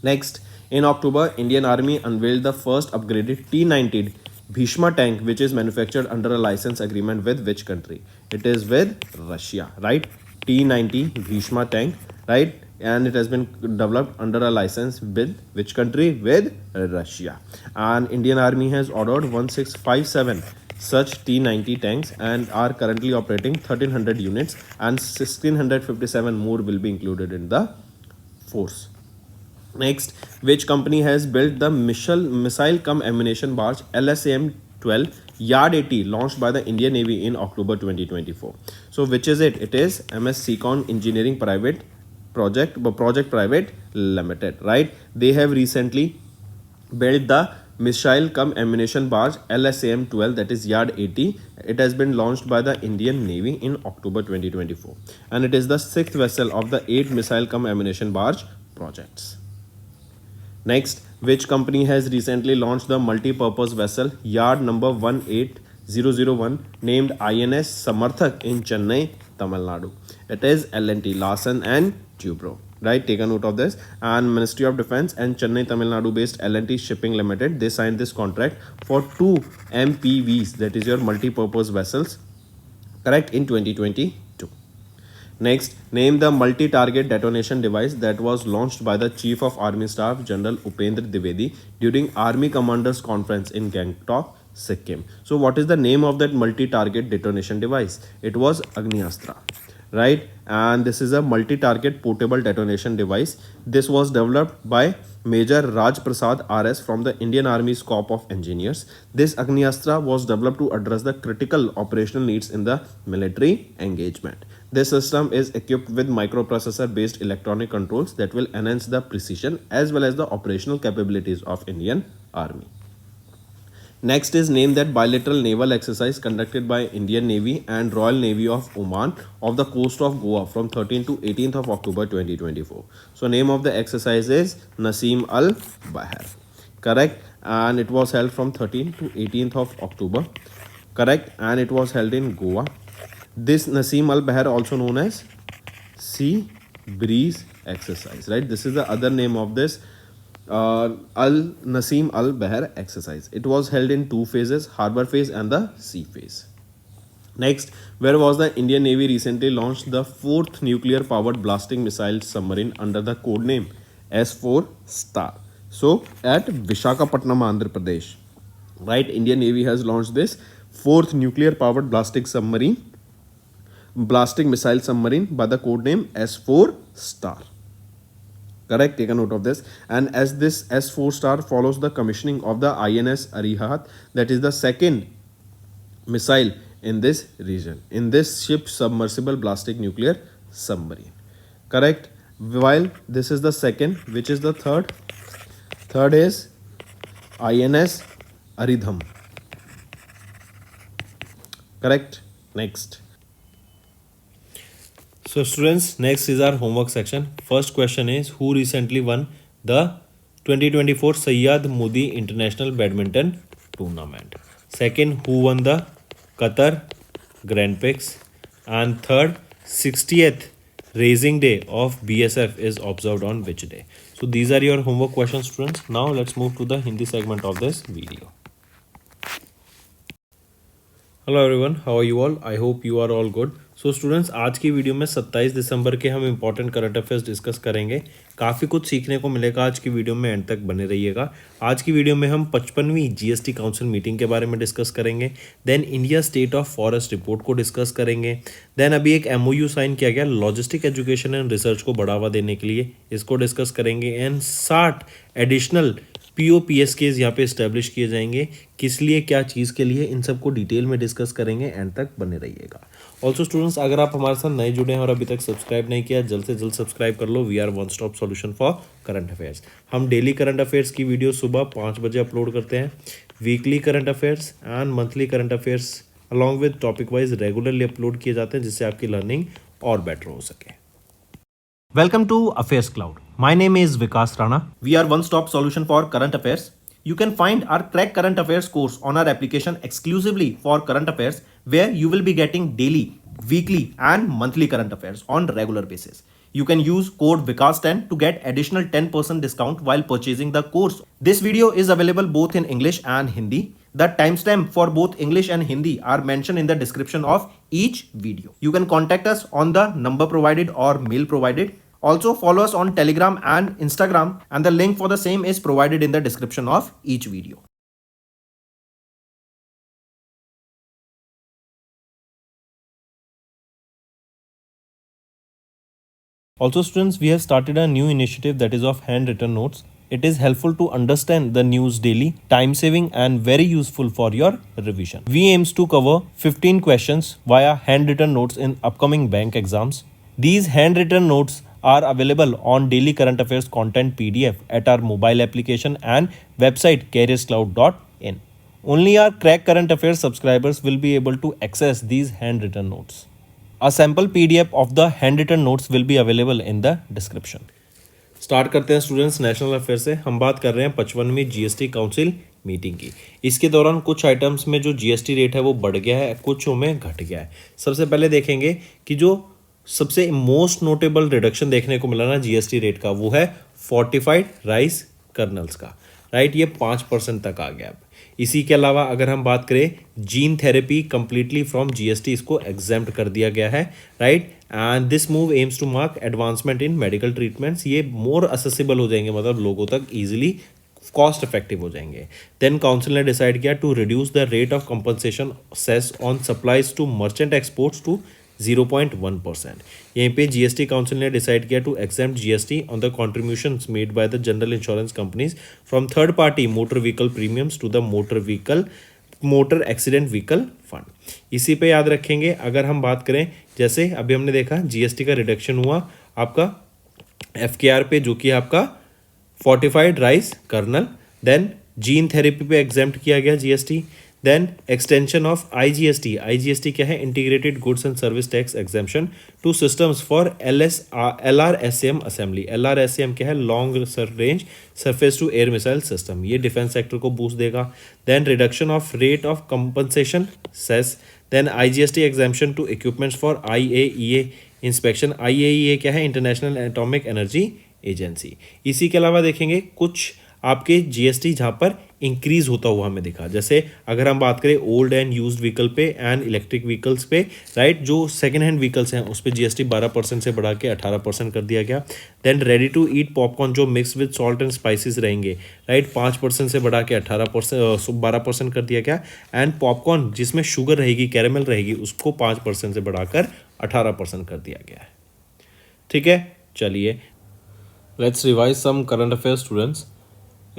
Next, in October, Indian Army unveiled the first upgraded T-90 Bhishma tank, which is manufactured under a license agreement with which country? It is with Russia, right? T-90 Bhishma tank, right? And it has been developed under a license with which country? With Russia. And Indian Army has ordered 1657 such T-90 tanks and are currently operating 1300 units, and 1657 more will be included in the force. Next, which company has built the missile cum ammunition barge LSAM-12 Yard 80 launched by the Indian Navy in October 2024? So which is it? It is MS Seacon Engineering Project Private Limited, right? They have recently built the missile cum ammunition barge LSAM-12, that is Yard 80. It has been launched by the Indian Navy in October 2024, and it is the 6th vessel of the 8 missile cum ammunition barge projects. Next, which company has recently launched the multi-purpose vessel Yard number 18001 named INS Samarthak in Chennai, Tamil Nadu? It is L&T, Larsen and Toubro, right? Take a note of this. And Ministry of Defense and Chennai, Tamil Nadu based L&T Shipping Limited, they signed this contract for 2 MPVs, that is your multi-purpose vessels, correct, in 2022. Next, name the multi-target detonation device that was launched by the Chief of Army Staff General Upendra Dwivedi during Army Commanders Conference in Gangtok, Sikkim. So what is the name of that multi-target detonation device? It was Agniastra, right? And this is a multi-target portable detonation device. This was developed by Major Raj Prasad RS from the Indian Army's Corps of Engineers. This Agniastra was developed to address the critical operational needs in the military engagement. This system is equipped with microprocessor based electronic controls that will enhance the precision as well as the operational capabilities of Indian Army. Next is name that bilateral naval exercise conducted by Indian Navy and Royal Navy of Oman off the coast of Goa from 13th to 18th of October 2024. So name of the exercise is Nasim Al Bahr. Correct. And it was held from 13th to 18th of October. Correct. And it was held in Goa. This Nasim Al Bahr, also known as Sea Breeze exercise, right? This is the other name of this Al Nasim Al Bahr exercise. It was held in two phases, harbor phase and the sea phase. Next, where was the Indian Navy recently launched the fourth nuclear powered blasting missile submarine under the code name S4 Star? So at Visakhapatnam, Andhra Pradesh, right? Indian Navy has launched this fourth nuclear powered blasting missile submarine by the code name S4 Star. Correct, take a note of this. And as this S4 Star follows the commissioning of the INS Arihat, that is the second missile in this region, in this ship submersible blasting nuclear submarine. Correct. While this is the second, which is the third? Third is INS Aridham. Correct. Next. So students, next is our homework section. First question is, who recently won the 2024 Sayyad Modi International Badminton Tournament? Second, who won the Qatar Grand Prix? And third, 60th Raising Day of BSF is observed on which day? So these are your homework questions, students. Now let's move to the Hindi segment of this video. Hello everyone, how are you all? I hope you are all good. So students, आज की video में 27 दिसंबर के हम important current affairs discuss करेंगे. काफ़ी कुछ सीखने को मिलेगा आज की वीडियो में, एंड तक बने रहिएगा. आज की वीडियो में हम 55वीं जीएसटी काउंसिल मीटिंग के बारे में डिस्कस करेंगे. Then India State of Forest Report को डिस्कस करेंगे. देन अभी एक एमओयू साइन किया गया लॉजिस्टिक एजुकेशन एंड रिसर्च को बढ़ावा देने के लिए, इसको डिस्कस करेंगे. एंड 60 एडिशनल POPSKs यहाँ पे इस्टेब्लिश किए जाएंगे. किस लिए, क्या चीज़ के लिए, इन सबको डिटेल में डिस्कस करेंगे. एंड तक बने रहिएगा. ऑल्सो स्टूडेंट्स, अगर आप हमारे साथ नए जुड़े हैं और अभी तक सब्सक्राइब नहीं किया, जल्द से जल्द सब्सक्राइब कर लो. We are one stop solution for current affairs. हम डेली करंट अफेयर्स की वीडियो सुबह 5 बजे अपलोड करते हैं. Weekly current affairs and monthly current affairs along with topic wise regularly upload किए जाते हैं, जिससे आपकी लर्निंग और बेटर हो सके. Welcome to Affairs Cloud. My name is Vikas Rana. We are one-stop solution for current affairs. You can find our Crack Current Affairs course on our application exclusively for current affairs, where you will be getting daily, weekly and monthly current affairs on regular basis. You can use code VIKAS10 to get additional 10% discount while purchasing the course. This video is available both in English and Hindi. The timestamp for both English and Hindi are mentioned in the description of each video. You can contact us on the number provided or mail provided. Also follow us on Telegram and Instagram, and the link for the same is provided in the description of each video. Also students, we have started a new initiative that is of handwritten notes. It is helpful to understand the news daily, time saving and very useful for your revision. We aims to cover 15 questions via handwritten notes in upcoming bank exams. These handwritten notes are available on daily current affairs content PDF at our mobile application and website careerscloud.in. Only our Crack Current Affairs subscribers will be able to access these handwritten notes. A sample PDF of the handwritten notes will be available in the description. Start करते हैं students national affair से. हम बात कर रहे हैं 55वीं GST council meeting की. इसके दौरान कुछ आइटम्स में जो जीएसटी रेट है वो बढ़ गया है, कुछों में घट गया है. सबसे पहले देखेंगे कि जो सबसे मोस्ट नोटेबल रिडक्शन देखने को मिला ना जीएसटी रेट का, वो है फोर्टिफाइड राइस कर्नल्स का. राइट, ये 5% तक आ गया. अब इसी के अलावा अगर हम बात करें gene therapy completely from GST इसको एग्जेम्प्ट कर दिया गया है, right. And this move aims to mark advancement in medical treatments, ये मोर असेसिबल हो जाएंगे, मतलब लोगों तक ईजिली कॉस्ट इफेक्टिव हो जाएंगे। देन काउंसिल ने डिसाइड किया to reduce the rate of compensation cess on supplies to merchant exports to 0.1%। यहीं पे जीएसटी काउंसिल ने डिसाइड किया to exempt GST on the contributions made by the general insurance companies from third party motor vehicle premiums to the motor accident vehicle fund. इसी पे याद रखेंगे अगर हम बात करें, जैसे अभी हमने देखा जीएसटी का रिडक्शन हुआ आपका एफकेआर पे, जो कि आपका fortified rice kernel, then gene therapy पे एग्जेम्प्ट किया गया GST, then extension of IGST, IGST क्या है, integrated goods and service tax exemption to systems for LRSM assembly. LRSM क्या है, long range surface to air missile system, ये defence sector को boost देगा। Then reduction of rate of compensation cess, then IGST exemption to equipments for IAEA inspection. IAEA क्या है, international atomic energy agency. इसी के अलावा देखेंगे कुछ आपके जीएसटी जहाँ पर इंक्रीज होता हुआ हमें दिखा, जैसे अगर हम बात करें ओल्ड एंड यूज्ड व्हीकल पे एंड इलेक्ट्रिक व्हीकल्स पे, राइट, जो सेकंड हैंड व्हीकल्स हैं उस पर जीएसटी 12% से बढ़ा के 18% कर दिया गया। Then ready to eat popcorn जो mix with salt and spices रहेंगे, राइट, 5% से बढ़ा के 12% कर दिया गया। एंड पॉपकॉर्न जिसमें शुगर रहेगी, कैरेमल रहेगी, उसको 5% से बढ़ाकर 18% कर दिया गया है। ठीक है, चलिए let's revise some current affair students.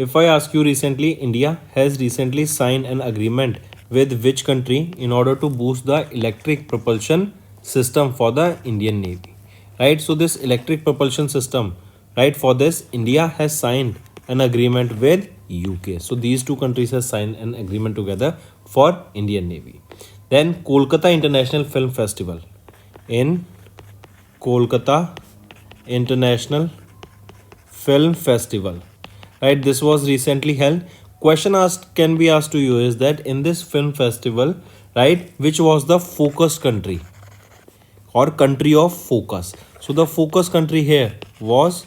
If I ask you recently, India has recently signed an agreement with which country in order to boost the electric propulsion system for the Indian Navy, right? So this electric propulsion system, right, for this India has signed an agreement with UK. So these two countries have signed an agreement together for Indian Navy. Then Kolkata International Film Festival, in Kolkata International Film Festival, right, this was recently held. Question asked can be asked to you is that in this film festival, right, which was the focus country or country of focus? So the focus country here was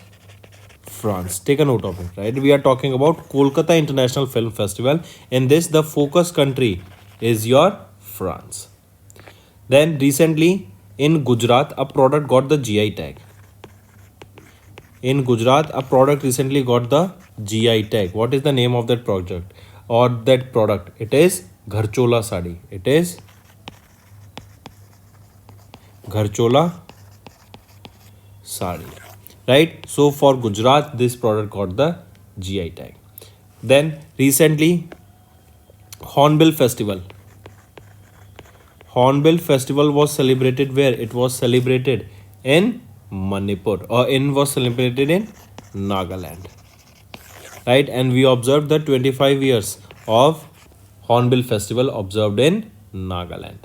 France. Take a note of it, right? We are talking about Kolkata International Film Festival. In this, the focus country is your France. Then recently in Gujarat, a product got the GI tag. In Gujarat, a product recently got the GI tag. What is the name of that project or that product? It is Gharchola Sari. It is Gharchola Sari, right? So for Gujarat, this product got the GI tag. Then recently, Hornbill Festival. Hornbill Festival was celebrated where? It was celebrated in Manipur, or was celebrated in Nagaland, right? And we observed the 25 years of Hornbill Festival observed in Nagaland.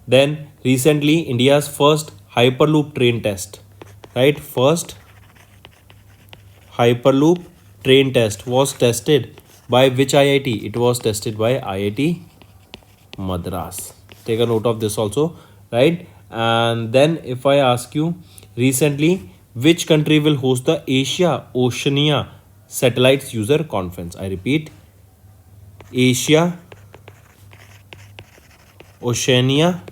Then recently India's first Hyperloop train test, right? First Hyperloop train test was tested by which IIT? It was tested by IIT Madras. Take a note of this also, right? And then if I ask you recently, which country will host the Asia Oceania Satellites User Conference? I repeat, Asia Oceania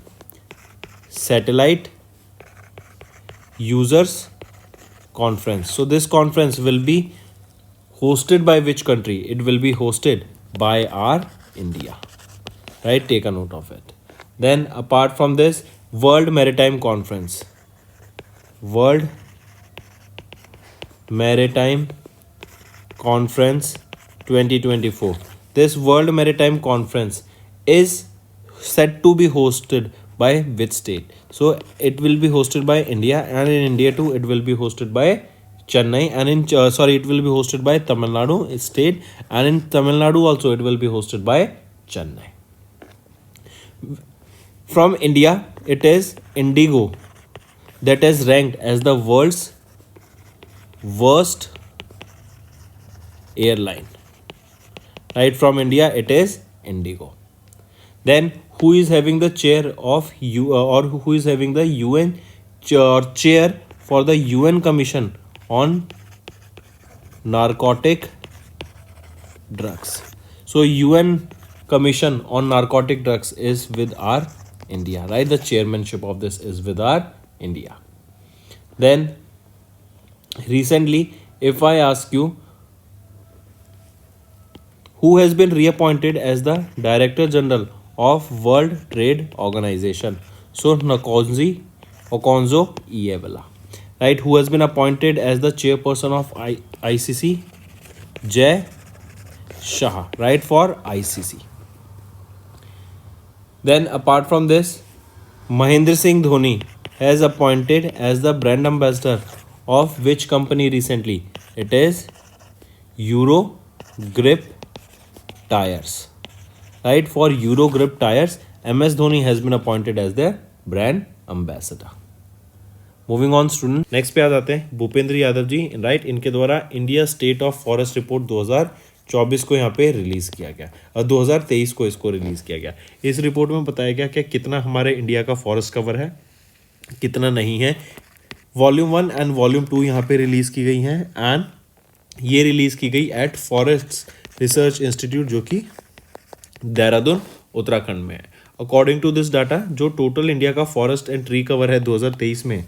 Satellite Users Conference. So this conference will be hosted by which country? It will be hosted by our India, right? Take a note of it. Then apart from this, World Maritime Conference. World Maritime Conference 2024. This World Maritime Conference is set to be hosted by which state? So it will be hosted by India, and in India too it will be hosted by Chennai, and in it will be hosted by Tamil Nadu state, and in Tamil Nadu also it will be hosted by Chennai. From India, it is Indigo that is ranked as the world's worst airline, right? From India, it is Indigo. Then who is having the chair of or who is having the UN chair for the UN Commission on Narcotic Drugs? So UN Commission on Narcotic Drugs is with our India, right? The chairmanship of this is with our India. Then recently, if I ask you who has been reappointed as the Director General of World Trade Organization, so Okonzo Iweala, right? Who has been appointed as the chairperson of ICC, Jay Shah, right, for ICC. Then apart from this, Mahendra Singh Dhoni has appointed as the brand ambassador of which company recently? It is Euro Grip Tires, right? For Euro Grip Tires, MS Dhoni has been appointed as their brand ambassador. Moving on student, next पे आ जाते हैं Bhupendra Yadav ji, right? इनके द्वारा India State of Forest report 2024 को यहाँ पे release किया गया और 2023 को इसको रिलीज किया गया। इस रिपोर्ट में बताया गया कि कितना हमारे इंडिया का फॉरेस्ट कवर है, कितना नहीं है। वॉल्यूम 1 एंड वॉल्यूम 2 यहाँ पे रिलीज की गई हैं एंड ये रिलीज की गई एट फॉरेस्ट रिसर्च इंस्टीट्यूट जो कि देहरादून उत्तराखंड में है। अकॉर्डिंग टू दिस डाटा, जो टोटल इंडिया का फॉरेस्ट एंड ट्री कवर है 2023 में,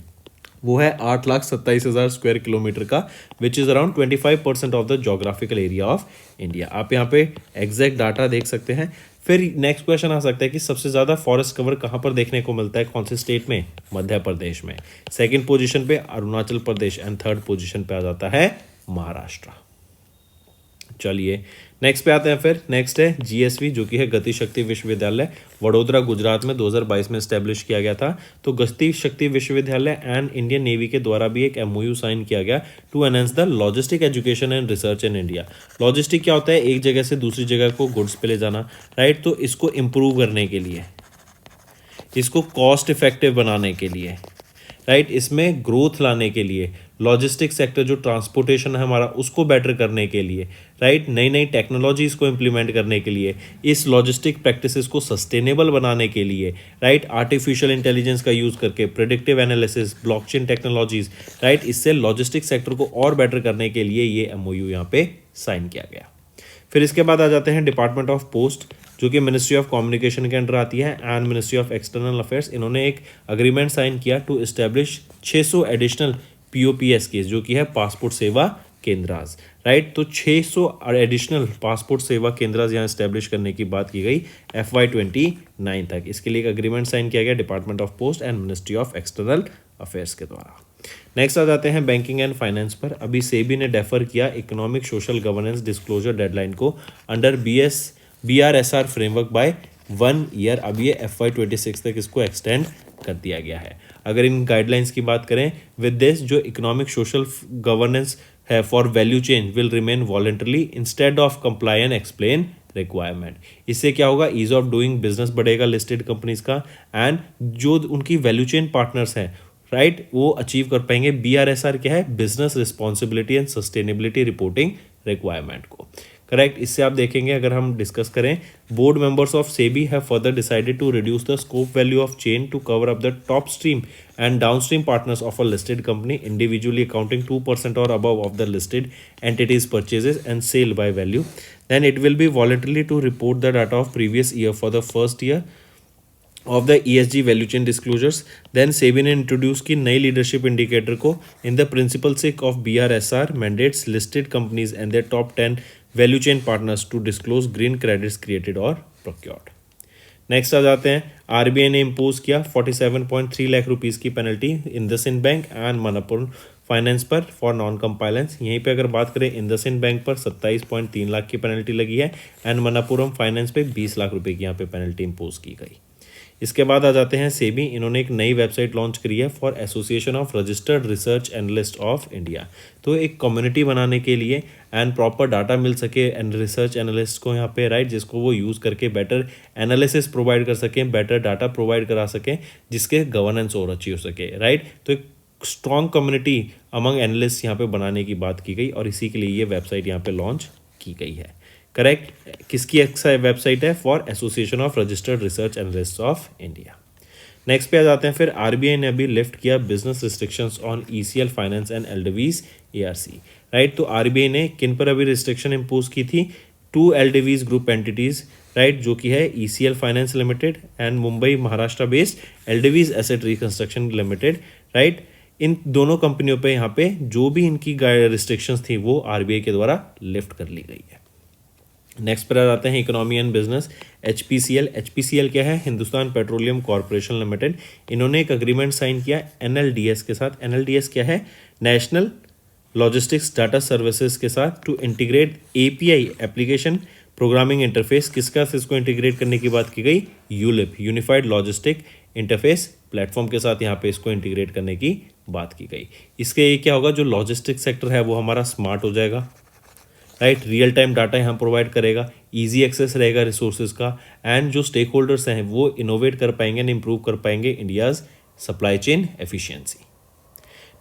वो है 8,27,000 स्क्वायर किलोमीटर का, which is around 25% of the geographical area of India. आप यहाँ पे एग्जैक्ट डाटा देख सकते हैं। फिर नेक्स्ट क्वेश्चन आ सकता है कि सबसे ज़्यादा फॉरेस्ट कवर कहाँ पर देखने को मिलता है, कौन से स्टेट में? मध्य प्रदेश में। सेकंड पोजीशन पे Arunachal Pradesh and third position पे आ जाता है महाराष्ट्र। चलिए नेक्स्ट पे आते हैं। फिर नेक्स्ट है जीएसवी, जो कि है गति शक्ति विश्वविद्यालय, वडोदरा गुजरात में 2022 में स्टैब्लिश किया गया था। तो गति शक्ति विश्वविद्यालय एंड इंडियन नेवी के द्वारा भी एक एमओयू साइन किया गया to enhance the logistic education and research in India. Logistic क्या होता है? एक जगह से दूसरी जगह को गुड्स पे ले जाना, राइट? तो इसको इम्प्रूव करने के लिए, इसको कॉस्ट इफेक्टिव बनाने के लिए, राइट, इसमें ग्रोथ लाने के लिए, लॉजिस्टिक सेक्टर जो ट्रांसपोर्टेशन है हमारा उसको बेटर करने के लिए, राइट, नई नई टेक्नोलॉजीज़ को इम्प्लीमेंट करने के लिए, इस लॉजिस्टिक प्रैक्टिसेस को सस्टेनेबल बनाने के लिए, राइट, आर्टिफिशियल इंटेलिजेंस का यूज़ करके, predictive analysis, blockchain technologies, right, इससे लॉजिस्टिक सेक्टर को और बेटर करने के लिए ये एमओयू यहाँ पे साइन किया गया। फिर इसके बाद आ जाते हैं डिपार्टमेंट ऑफ पोस्ट, जो कि मिनिस्ट्री ऑफ कम्युनिकेशन के अंडर आती है, and ministry of external affairs. इन्होंने एक अग्रीमेंट साइन किया to establish 600 additional POPSKs, जो कि है पासपोर्ट सेवा केंद्राज, राइट? तो 600 एडिशनल पासपोर्ट सेवा केंद्राज यहाँ एस्टेब्लिश करने की बात की गई FY29 तक। इसके लिए एक अग्रीमेंट साइन किया गया department of post and ministry of external affairs के द्वारा। नेक्स्ट आ जाते हैं बैंकिंग एंड फाइनेंस पर। अभी सेबी ने डेफर किया economic social governance disclosure deadline को under BRSR framework by 1 year. अब ये FY26 तक इसको एक्सटेंड कर दिया गया है। अगर इन गाइडलाइंस की बात करें, विद दिस जो इकोनॉमिक सोशल गवर्नेंस है for value change will remain voluntarily instead of comply and explain requirement. इससे क्या होगा? ईज ऑफ डूइंग बिजनेस बढ़ेगा लिस्टेड कंपनीज का, एंड जो उनकी वैल्यू चेन पार्टनर्स हैं, राइट, वो अचीव कर पाएंगे। BRSR क्या है? Business responsibility and sustainability reporting requirement को, करेक्ट। इससे आप देखेंगे, अगर हम डिस्कस करें, board members of SEBI have further decided to reduce the scope value of chain to cover up the top stream and down stream partners of a listed company individually accounting 2% और above of the listed entities purchases and sale by value. Then it will be voluntarily to report the data of previous year for the first year of the ESG value chain disclosures. Then SEBI ने introduce की नई leadership indicator को in the principle six of BRSR mandates listed companies and their top 10 value chain partners to disclose green credits created और procured. Next आ जाते हैं, RBI ने impose किया 47.3 लाख रुपीज़ की penalty IndusInd Bank and Manappuram Finance पर for non compliance. यहीं पे अगर बात करें, इंडसइंड बैंक पर 27.3 लाख की पेनल्टी लगी है एंड मनप्पुरम फाइनेंस पे 20 लाख रुपए की यहाँ पे पेनल्टी इम्पोज की गई। इसके बाद आ जाते हैं सेबी। इन्होंने एक नई वेबसाइट लॉन्च करी है for association of registered research analyst of India. तो एक कम्युनिटी बनाने के लिए एंड प्रॉपर डाटा मिल सके एंड रिसर्च एनालिस्ट को यहाँ पे, राइट, जिसको वो यूज़ करके बेटर एनालिसिस प्रोवाइड कर सकें, बेटर डाटा प्रोवाइड करा सकें, जिसके गवर्नेंस और अच्छी हो सके, राइट। तो एक स्ट्रॉन्ग कम्युनिटी अमंग एनालिस्ट यहाँ पे बनाने की बात की गई और इसी के लिए ये वेबसाइट यहाँ पे लॉन्च की गई है, करेक्ट। किसकी वेबसाइट है? For association of registered research analyst of India. Next पे आ जाते हैं, फिर RBI ने अभी लिफ्ट किया business restrictions on ECL finance and LDVs ARC, right. तो RBI ने किन पर अभी रिस्ट्रिक्शन इम्पोज की थी? To LDVs group entities, right, जो कि है ECL finance limited and Mumbai Maharashtra based LDVs asset reconstruction limited, right. इन दोनों कंपनियों पे यहाँ पे जो भी इनकी रिस्ट्रिक्शंस थी वो आरबीआई के द्वारा लिफ्ट कर ली गई है। नेक्स्ट पर आ जाते हैं economy and business. HPCL, HPCL क्या है, हिंदुस्तान पेट्रोलियम कॉरपोरेशन लिमिटेड। इन्होंने एक अग्रीमेंट साइन किया एनएलडीएस के साथ। एनएलडीएस क्या है, नेशनल लॉजिस्टिक्स डाटा सर्विसेज के साथ to integrate API application programming interface. किसका से इसको इंटीग्रेट करने की बात की गई, ULIP unified logistic interface platform के साथ यहाँ पे इसको इंटीग्रेट करने की बात की गई। इसके ये क्या होगा, जो लॉजिस्टिक सेक्टर है वो हमारा स्मार्ट हो जाएगा, राइट, रियल टाइम डाटा यहाँ प्रोवाइड करेगा, इजी एक्सेस रहेगा रिसोर्सेज का, एंड जो स्टेक होल्डर्स हैं वो इनोवेट कर पाएंगे एंड इम्प्रूव कर पाएंगे India's supply chain efficiency.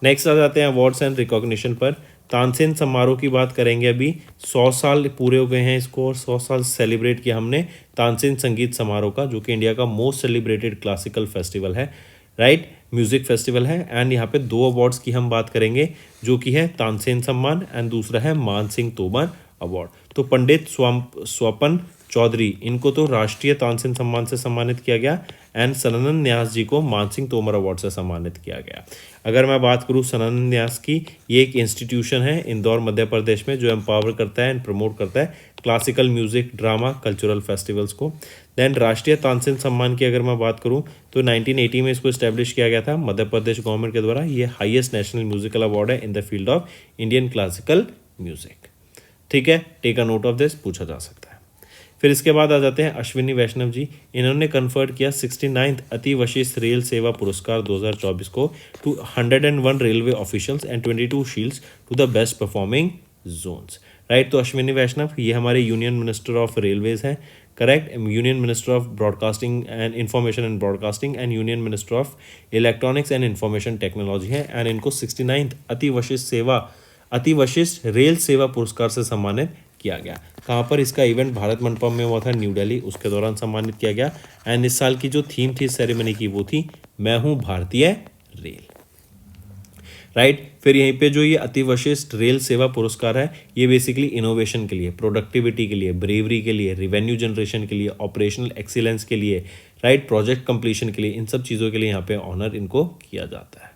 Next आ जाते हैं अवार्ड्स एंड रिकॉग्निशन पर। तानसेन समारोह की बात करेंगे। अभी 100 साल पूरे हो गए हैं इसको और 100 साल सेलिब्रेट किया हमने तानसेन संगीत समारोह का, जो कि इंडिया का मोस्ट सेलिब्रेटेड क्लासिकल फेस्टिवल है, राइट, म्यूजिक फेस्टिवल है। एंड यहाँ पे 2 अवार्ड्स की हम बात करेंगे, जो कि है तानसेन सम्मान एंड दूसरा है मान सिंह तोमर अवार्ड। तो पंडित स्वपन चौधरी, इनको तो राष्ट्रीय तानसेन सम्मान से सम्मानित किया गया एंड सनातन न्यास जी को मान सिंह तोमर अवार्ड से सम्मानित किया गया। अगर मैं बात करूँ सनातन न्यास की, ये एक इंस्टीट्यूशन है इंदौर मध्य प्रदेश में जो एम्पावर करता है एंड प्रमोट करता है classical music, drama, cultural festivals को। देन राष्ट्रीय तानसेन सम्मान की अगर मैं बात करूँ तो 1980 में इसको इस्टेब्लिश किया गया था मध्य प्रदेश गवर्नमेंट के द्वारा। ये हाईएस्ट नेशनल म्यूजिकल अवार्ड है in the field of Indian classical music. ठीक है, take a note of this, पूछा जा सकता है। फिर इसके बाद आ जाते हैं अश्विनी वैष्णव जी। इन्होंने कन्फर्ड किया 69th अति विशिष्ट रेल सेवा पुरस्कार 2024 को to 101 railway officials and 22 shields to the best performing zones, right. तो अश्विनी वैष्णव ये हमारे यूनियन मिनिस्टर ऑफ रेलवेज हैं, correct, union minister of broadcasting and information and broadcasting and union minister of electronics and information technology है। And इनको 69th अति विशिष्ट rail सेवा पुरस्कार से सम्मानित किया गया। कहाँ पर इसका इवेंट भारत मंडपम में हुआ था, न्यू दिल्ली, उसके दौरान सम्मानित किया गया। एंड इस साल की जो थीम थी सेरेमनी की वो थी मैं हूँ भारतीय रेल, राइट। फिर यहीं पे जो ये अति विशिष्ट रेल सेवा पुरस्कार है ये बेसिकली इनोवेशन के लिए, प्रोडक्टिविटी के लिए, ब्रेवरी के लिए, रिवेन्यू जनरेशन के लिए, ऑपरेशनल एक्सीलेंस के लिए, राइट, प्रोजेक्ट कंप्लीशन के लिए, इन सब चीज़ों के लिए यहाँ पे ऑनर इनको किया जाता है।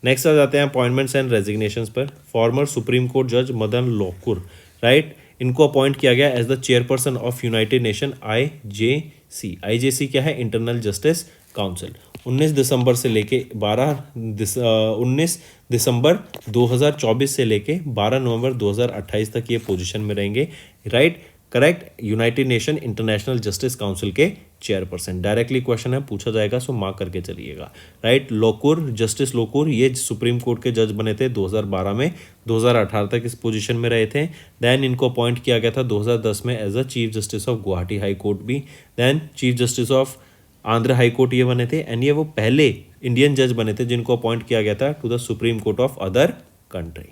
नेक्स्ट आ जाते हैं अपॉइंटमेंट्स एंड रेजिग्नेशंस पर। फॉर्मर सुप्रीम कोर्ट जज मदन लोकुर, राइट, इनको अपॉइंट किया गया as the chairperson of united nation IJC. IJC क्या है, इंटरनल जस्टिस काउंसिल। 19 दिसंबर से लेके 19 दिसंबर 2024 से लेके 12 नवंबर 2028 तक ये पोजीशन में रहेंगे, right, correct, United nation international justice council के चेयरपर्सन। डायरेक्टली क्वेश्चन है, पूछा जाएगा, सो मार्क करके चलिएगा, राइट। लोकुर, जस्टिस लोकुर, ये सुप्रीम कोर्ट के जज बने थे 2012 में, 2018 तक इस पोजीशन में रहे थे। देन इनको अपॉइंट किया गया था 2010 में as a chief justice of Guwahati high court भी। Then chief justice of Andhra high court ये बने थे। एंड ये वो पहले इंडियन जज बने थे जिनको अपॉइंट किया गया था to the supreme court of other country.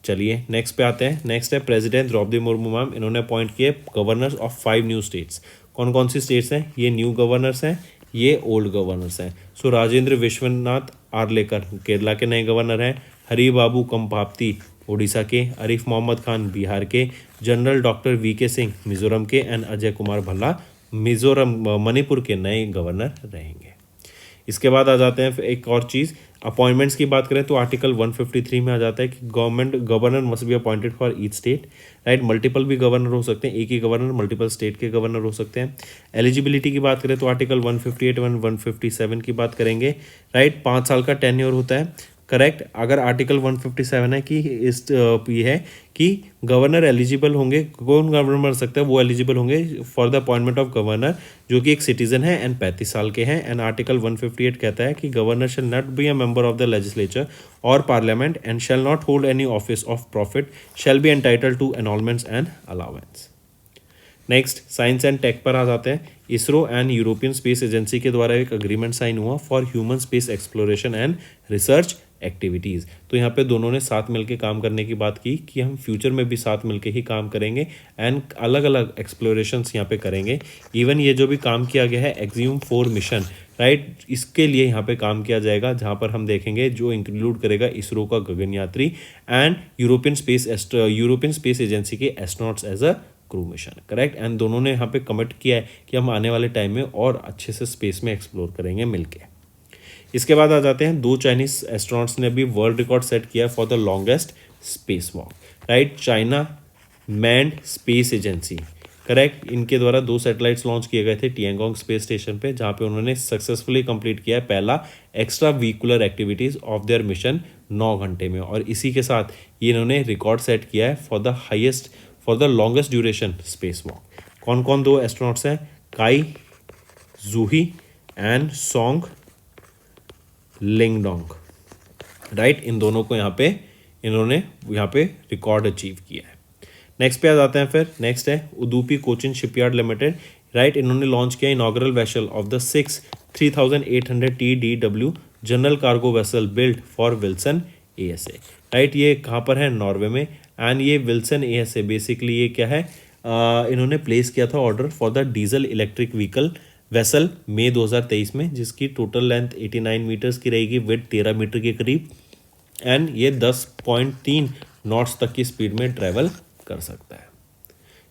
चलिए नेक्स्ट पे आते हैं। नेक्स्ट है प्रेसिडेंट द्रौपदी मुर्मू मैम, इन्होंने अपॉइंट किए गवर्नर्स ऑफ 5 न्यू स्टेट्स। कौन कौन सी स्टेट्स हैं, ये न्यू गवर्नर्स हैं, ये ओल्ड गवर्नर्स हैं। सो राजेंद्र विश्वनाथ आर्लेकर केरला के नए गवर्नर हैं, हरी बाबू कंपाप्ती उड़ीसा के, आरिफ मोहम्मद खान बिहार के, general doctor VK Singh Mizoram के एंड अजय कुमार भल्ला मणिपुर के नए गवर्नर रहेंगे। इसके बाद आ जाते हैं एक और चीज़, अपॉइंटमेंट्स की बात करें तो आर्टिकल 153 में आ जाता है कि governor must be appointed for each state, right. Multiple भी गवर्नर हो सकते हैं, एक ही गवर्नर मल्टीपल स्टेट के गवर्नर हो सकते हैं। एलिजिबिलिटी की बात करें तो आर्टिकल 158 एंड 157 की बात करेंगे, राइट। 5 साल का टेन्योर होता है, करेक्ट। अगर आर्टिकल 157 है कि इस ये है कि गवर्नर एलिजिबल होंगे, कौन गवर्नर बन सकता है, वो एलिजिबल होंगे for the appointment of governor जो कि एक सिटीजन है एंड 35 साल के हैं। एंड आर्टिकल 158 कहता है कि governor shall not be a member of the legislature और parliament and shall not hold any office of profit, shall be entitled to emoluments and allowance. Next science and tech पर आ जाते हैं। ISRO and European space agency के द्वारा एक agreement sign हुआ for human space exploration and research activities. तो यहाँ पे दोनों ने साथ मिलकर काम करने की बात की कि हम फ्यूचर में भी साथ मिलकर ही काम करेंगे एंड अलग अलग एक्सप्लोरेशंस यहाँ पे करेंगे। इवन ये जो भी काम किया गया है एक्सियम 4 मिशन, राइट, इसके लिए यहाँ पे काम किया जाएगा, जहाँ पर हम देखेंगे जो इंक्लूड करेगा इसरो का Gaganyatri and European space agency के astronauts as a crew mission, correct. And दोनों ने यहाँ पे कमिट किया है कि हम आने वाले टाइम में और अच्छे से स्पेस में एक्सप्लोर करेंगे मिलके। इसके बाद आ जाते हैं 2 चाइनीज एस्ट्रोनॉट्स ने भी वर्ल्ड रिकॉर्ड सेट किया for the longest space walk, right. China manned space agency, correct, इनके द्वारा 2 सैटेलाइट्स लॉन्च किए गए थे टिएंगोंग स्पेस स्टेशन पे, जहाँ पे उन्होंने सक्सेसफुली कंप्लीट किया है पहला extra vehicular activities of their mission 9 घंटे में। और इसी के साथ ये इन्होंने रिकॉर्ड सेट किया है for the longest duration space walk. कौन कौन 2 एस्ट्रोनॉट्स हैं? काई जूही एंड सोंग लिंगडोंग, राइट। इन दोनों को इन्होंने यहाँ पे रिकॉर्ड अचीव किया है। नेक्स्ट पे आ जाते हैं फिर। नेक्स्ट है Udupi Cochin shipyard limited, right. इन्होंने लॉन्च किया inaugural vessel of the 3800 TDW general cargo vessel built for Wilson ASA, right. ये कहाँ पर है? नॉर्वे में। एंड ये विल्सन ASA बेसिकली ये क्या है, इन्होंने प्लेस किया था order for the diesel electric vehicle vessel मई 2023 में, जिसकी टोटल लेंथ 89 मीटर्स की रहेगी, विड्थ 13 मीटर के करीब, एंड ये 10.3 नॉट्स तक की स्पीड में ट्रैवल कर सकता है।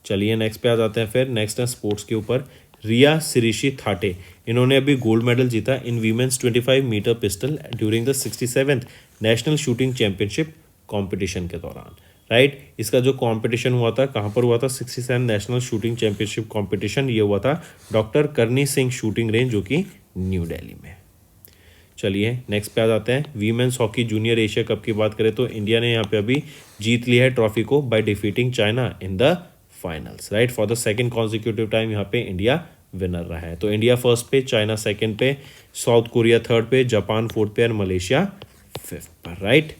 चलिए नेक्स्ट पे आ जाते हैं फिर। नेक्स्ट है स्पोर्ट्स के ऊपर। रिया सिरिशी थाटे, इन्होंने अभी गोल्ड मेडल जीता in women's 25 metre pistol during the 67th national shooting championship competition के दौरान, राइट। इसका जो कंपटीशन हुआ था कहाँ पर हुआ था? 67 नेशनल शूटिंग चैंपियनशिप कंपटीशन ये हुआ था डॉक्टर करनी सिंह शूटिंग रेंज, जो कि न्यू दिल्ली में। चलिए नेक्स्ट पे आ जाते हैं। Women's hockey junior Asia cup की बात करें तो इंडिया ने यहाँ पे अभी जीत लिया है ट्रॉफी को by defeating China in the finals, right. For the second consecutive time यहाँ पे इंडिया विनर रहा है। तो इंडिया फर्स्ट पे, चाइना सेकंड पे, साउथ कोरिया थर्ड पे, जापान फोर्थ पे और मलेशिया फिफ्थ पर, राइट।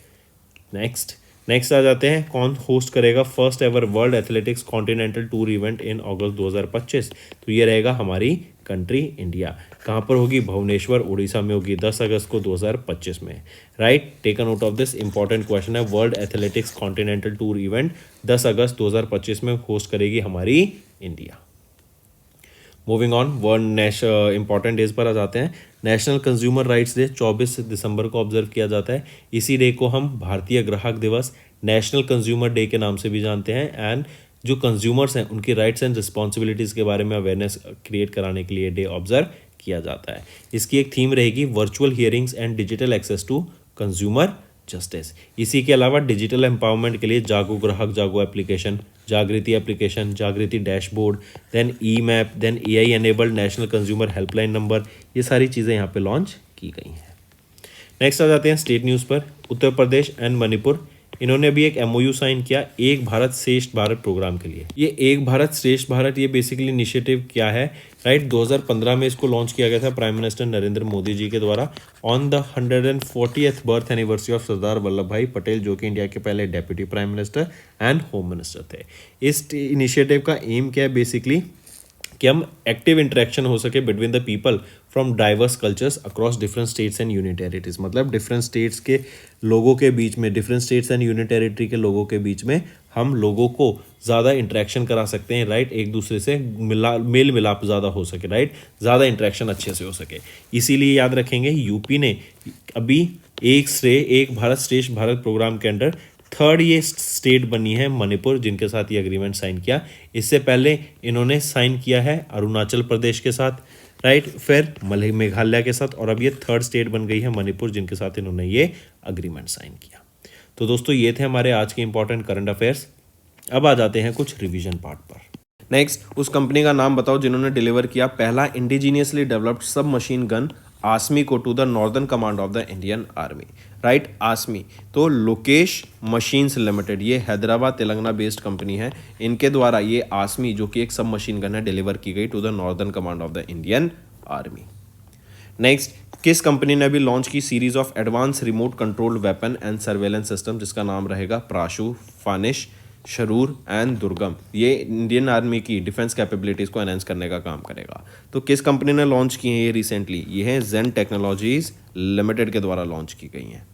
नेक्स्ट आ जाते हैं। कौन होस्ट करेगा first ever world athletics continental tour event in August 2025? तो ये रहेगा हमारी कंट्री इंडिया। कहाँ पर होगी? भुवनेश्वर उड़ीसा में होगी 10 अगस्त को 2025 में, right. Take a note of this important question है। World athletics continental tour event 10 अगस्त 2025 में होस्ट करेगी हमारी India. Moving on, world important days पर आ जाते हैं। नेशनल कंज्यूमर राइट्स डे 24 दिसंबर को ऑब्जर्व किया जाता है। इसी डे को हम भारतीय ग्राहक दिवस, नेशनल कंज्यूमर डे के नाम से भी जानते हैं। एंड जो कंज्यूमर्स हैं उनकी राइट्स एंड रिस्पॉन्सिबिलिटीज़ के बारे में अवेयरनेस क्रिएट कराने के लिए डे ऑब्जर्व किया जाता है। इसकी एक थीम रहेगी virtual hearings and digital access to consumer justice. इसी के अलावा डिजिटल एम्पावरमेंट के लिए जागो ग्राहक Jago application, Jagriti dashboard, then e map, then AI enabled national consumer helpline number, ये सारी चीज़ें यहाँ पे लॉन्च की गई हैं। नेक्स्ट आ जाते हैं स्टेट न्यूज़ पर। उत्तर प्रदेश एंड मणिपुर, इन्होंने अभी एक MOU साइन किया एक भारत श्रेष्ठ भारत प्रोग्राम के लिए। ये एक भारत श्रेष्ठ भारत, ये बेसिकली इनिशिएटिव क्या है, राइट। 2015 में इसको लॉन्च किया गया था प्राइम मिनिस्टर नरेंद्र मोदी जी के द्वारा on the 140th birth anniversary of Sardar Vallabhbhai Patel, जो कि इंडिया के पहले deputy prime minister and home minister थे। इस इनिशिएटिव का एम क्या है बेसिकली कि हम एक्टिव इंटरेक्शन हो सके between the people from diverse cultures across different states and union territories. मतलब डिफरेंट स्टेट्स के लोगों के बीच में, different states and union territory के लोगों के बीच में हम लोगों को ज़्यादा इंटरेक्शन करा सकते हैं, राइट। एक दूसरे से मेल मिलाप ज़्यादा हो सके, राइट, ज़्यादा इंटरेक्शन अच्छे से हो सके। इसीलिए याद रखेंगे यूपी ने अभी एक भारत श्रेष्ठ भारत प्रोग्राम के अंडर थर्ड ये स्टेट बनी है मणिपुर, जिनके साथ ये एग्रीमेंट साइन किया। इससे पहले इन्होंने साइन किया है अरुणाचल प्रदेश के साथ, राइट, फिर मेघालय के साथ, और अब ये थर्ड स्टेट बन गई है मणिपुर, जिनके साथ इन्होंने ये अग्रीमेंट साइन किया। तो दोस्तों ये थे हमारे आज के इंपॉर्टेंट करंट अफेयर्स। अब आ जाते हैं कुछ रिवीजन पार्ट पर। नेक्स्ट, उस कंपनी का नाम बताओ जिन्होंने डिलीवर किया पहला indigenously developed sub machine gun Asmi को to the northern command of the Indian army, right. Asmi तो लोकेश मशीन्स लिमिटेड, ये हैदराबाद तेलंगाना बेस्ड कंपनी है। इनके द्वारा ये आसमी, जो कि एक सब मशीन गन है, डिलीवर की गई to the northern command of the Indian Army. Next, किस कंपनी ने अभी लॉन्च की series of advance remote controlled weapon and surveillance system, जिसका नाम रहेगा प्राशु, फानिश, शरूर एंड दुर्गम। ये इंडियन आर्मी की डिफेंस कैपेबिलिटीज़ को एनहेंस करने का काम करेगा। तो किस कंपनी ने लॉन्च की है ये रिसेंटली? ये है जेन टेक्नोलॉजीज लिमिटेड के द्वारा लॉन्च की गई हैं।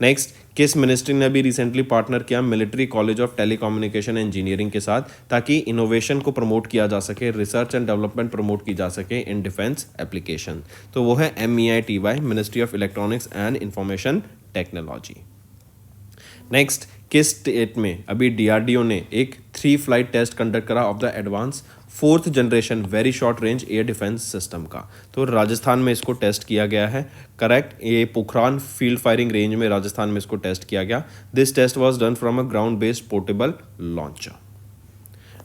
नेक्स्ट, किस मिनिस्ट्री ने अभी रिसेंटली पार्टनर किया military college of telecommunication engineering के साथ, ताकि इनोवेशन को प्रमोट किया जा सके, रिसर्च एंड डेवलपमेंट प्रमोट की जा सके इन डिफेंस एप्लीकेशन। तो वो है MEITY, ministry of electronics and information technology. Next, किस स्टेट में अभी DRDO ने एक 3 फ्लाइट टेस्ट कंडक्ट करा of the advance 4th generation very short range air defence system का? तो राजस्थान में इसको टेस्ट किया गया है। करेक्ट, ये पोखरान फील्ड फायरिंग रेंज में राजस्थान में इसको टेस्ट किया गया। This test was done from a ground based portable launcher.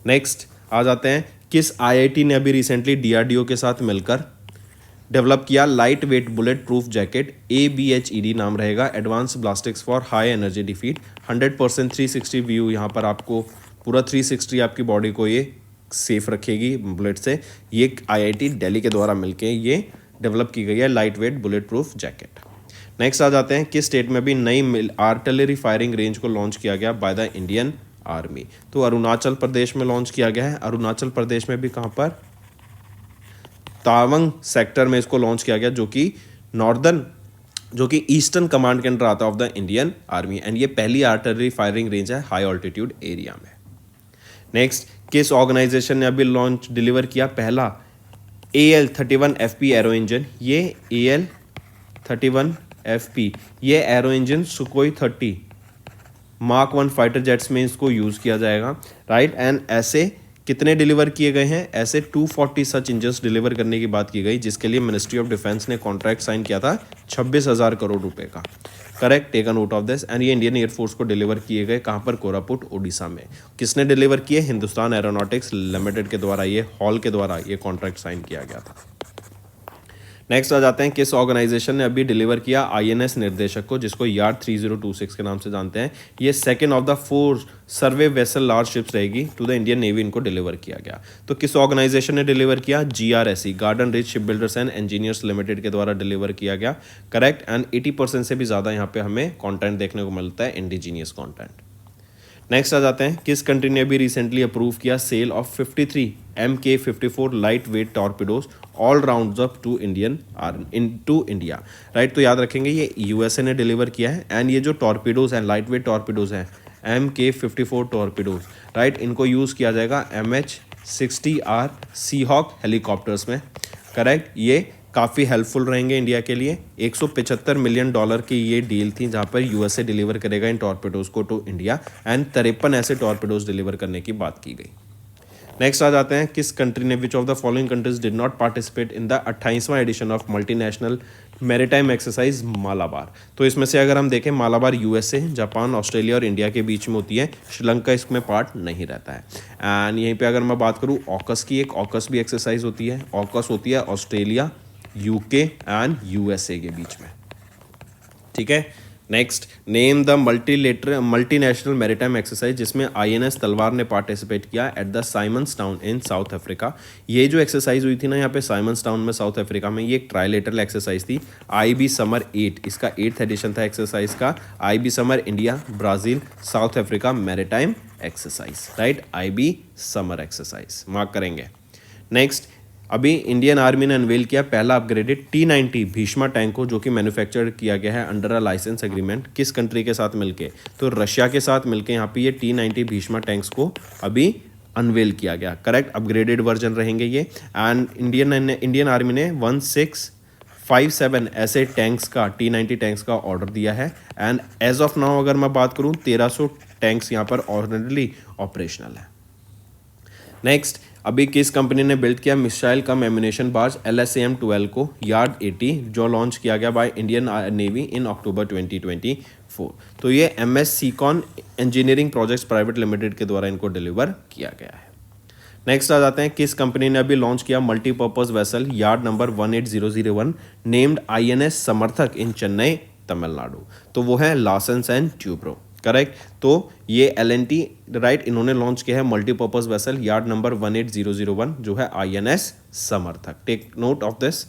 Next आ जाते हैं, किस IIT ने अभी रिसेंटली DRDO के साथ मिलकर डेवलप किया light weight bullet proof jacket, ABHED नाम रहेगा, advance ballistics for high energy defeat. 100% 360 view, यहाँ पर आपको पूरा 360 आपकी बॉडी को ये सेफ रखेगी बुलेट से। ये IIT दिल्ली के द्वारा मिलके ये डेवलप की गई है light weight bullet proof jacket. Next आ जाते हैं, किस स्टेट में भी नई आर्टिलरी फायरिंग रेंज को लॉन्च किया गया बाय द इंडियन आर्मी? तो अरुणाचल प्रदेश में लॉन्च किया गया है। अरुणाचल प्रदेश में भी कहाँ पर? तावंग सेक्टर में इसको लॉन्च किया गया, जो कि ईस्टर्न कमांड के अंडर आता of the Indian army, and ये पहली आर्टिलरी फायरिंग रेंज है हाई ऑल्टीट्यूड एरिया में। नेक्स्ट, किस ऑर्गेनाइजेशन ने अभी डिलीवर किया पहला AL-31FP एरो इंजन? ये AL-31FP ये arrow engine सुकोई 30 Mark 1 fighter jets में इसको यूज़ किया जाएगा, राइट। एंड ऐसे कितने डिलीवर किए गए हैं? ऐसे 240 सच इंजन्स डिलीवर करने की बात की गई, जिसके लिए मिनिस्ट्री ऑफ डिफेंस ने कॉन्ट्रैक्ट साइन किया था 26,000 करोड़ रुपए का। Correct, take a note of this. And ये इंडियन एयरफोर्स को डिलीवर किए गए कहाँ पर? कोरापुट, ओडिशा में। किसने डिलीवर किए? हिंदुस्तान एरोनॉटिक्स लिमिटेड के द्वारा, ये हॉल के द्वारा ये कॉन्ट्रैक्ट साइन किया गया था। नेक्स्ट आ जाते हैं, किस ऑर्गेनाइजेशन ने अभी डिलीवर किया INS निर्देशक को, जिसको यार्ड 3026 के नाम से जानते हैं। ये second of the 4 survey vessel large ships रहेगी टू द इंडियन नेवी, इनको डिलीवर किया गया। तो किस ऑर्गेनाइजेशन ने डिलीवर किया? GRSE, garden rich ship builders and engineers limited के द्वारा डिलीवर किया गया। करेक्ट, एंड 80% से भी ज़्यादा यहाँ पे हमें कॉन्टेंट देखने को मिलता है, इंडिजीनियस कॉन्टेंट। नेक्स्ट आ जाते हैं, किस कंट्री ने अभी रिसेंटली अप्रूव किया sale of 53 MK-54 light weight torpedoes all round up to India, right. तो याद रखेंगे ये USA ने डिलीवर किया है। एंड ये जो टॉर्पिडोज हैं, लाइट वेट टॉर्पिडोज हैं, MK-54 टॉर्पिडोज, राइट, इनको यूज़ किया जाएगा MH-60R सीहॉक हेलीकॉप्टर्स में। करेक्ट, ये काफ़ी हेल्पफुल रहेंगे इंडिया के लिए। $175 मिलियन की ये डील थी, जहाँ पर USA डिलीवर करेगा इन टॉर्पिडोज को टू इंडिया, एंड 53 ऐसे टॉर्पिडोज डिलीवर करने की बात की गई। नेक्स्ट आ जाते हैं, किस कंट्री ने which of the following countries did not participate in the 28वां edition of multinational maritime exercise Malabar? तो इसमें से अगर हम देखें, मालाबार USA, जापान, ऑस्ट्रेलिया और इंडिया के बीच में होती है। श्रीलंका इसमें पार्ट नहीं रहता है। एंड यहीं पे अगर मैं बात करूँ ऑकस की, एक ऑकस भी एक्सरसाइज होती है। ऑकस होती है ऑस्ट्रेलिया, UK एंड USA के बीच में, ठीक है। Next, name the multinational maritime exercise जिसमें INS तलवार ने पार्टिसिपेट किया at the Simons town in south Africa. ये जो एक्सरसाइज हुई थी ना यहाँ पे साइमन्स टाउन में साउथ अफ्रीका में, ये एक ट्राइलेटरल एक्सरसाइज थी। IB समर 8, इसका 8th एडिशन था एक्सरसाइज का। IB summer India, Brazil, south Africa maritime exercise, right. IB summer exercise mark करेंगे। नेक्स्ट, अभी इंडियन आर्मी ने अनवेल किया पहला अपग्रेडेड T-90 भीष्मा टैंक को, जो कि मैन्युफैक्चर किया गया है अंडर अ लाइसेंस एग्रीमेंट। किस कंट्री के साथ मिलके? तो रशिया के साथ मिलके यहाँ पे ये T-90 भीष्मा टैंक्स को अभी अनवेल किया गया। करेक्ट, अपग्रेडेड वर्जन रहेंगे ये। एंड इंडियन आर्मी ने 1657 ऐसे टैंक्स का, T-90 टैंक्स का ऑर्डर दिया है। एंड एज ऑफ नाउ अगर मैं बात करूँ, 1300 टैंक्स यहाँ पर ऑलरेडी ऑपरेशनल है। नेक्स्ट, अभी किस कंपनी ने बिल्ड किया मिसाइल कम एम्यूनेशन बार्ज LSAM-12 को, यार्ड 80, जो लॉन्च किया गया by Indian navy in October 2024? तो ये MS Seacon engineering projects private limited के द्वारा इनको डिलीवर किया गया है। नेक्स्ट आ जाते हैं, किस कंपनी ने अभी लॉन्च किया multipurpose vessel, yard number 18001, named INS समर्थक इन चेन्नई, तमिलनाडु? तो वो है लार्सन एंड ट्यूब्रो। करेक्ट, तो ये L&T, राइट, इन्होंने लॉन्च किया है मल्टीपर्पज वेसल, यार्ड नंबर 18001, जो है INS Samarthak. Take note of this.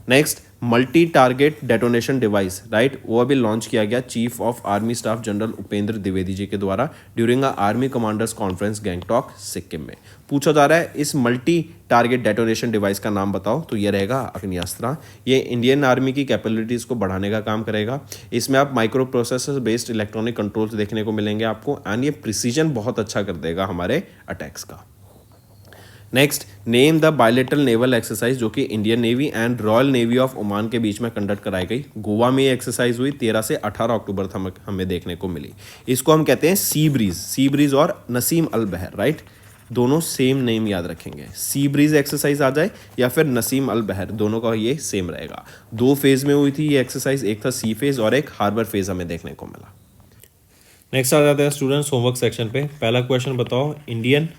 Next, multi target detonation device, right, वो अभी लॉन्च किया गया chief of army staff general Upendra Dwivedi ji के द्वारा during a army commanders conference Gangtok Sikkim में। पूछा जा रहा है इस मल्टी टारगेट डेटोनेशन डिवाइस का नाम बताओ, तो ये रहेगा अग्नियास्त्र। ये इंडियन आर्मी की कैपेबिलिटीज़ को बढ़ाने का काम करेगा। इसमें आप micro processor based electronic controls देखने को मिलेंगे आपको, एंड ये प्रिसीजन बहुत अच्छा कर देगा हमारे अटैक्स का। Next, name the bilateral naval exercise जो कि Indian navy and royal navy of Oman के बीच में कंडक्ट कराई गई। गोवा में ये एक्सरसाइज हुई, 13 से 18 अक्टूबर तक हमें देखने को मिली। इसको हम कहते हैं सी ब्रीज और नसीम अल बहर, राइट, दोनों सेम नेम याद रखेंगे। सी ब्रीज एक्सरसाइज आ जाए या फिर नसीम अल बहर, दोनों का ये सेम रहेगा। 2 फेज में हुई थी ये एक्सरसाइज, एक था सी फेज और एक हार्बर फेज हमें देखने को मिला। नेक्स्ट आ जाते हैं स्टूडेंट्स होमवर्क सेक्शन पे। पहला क्वेश्चन बताओ, इंडियन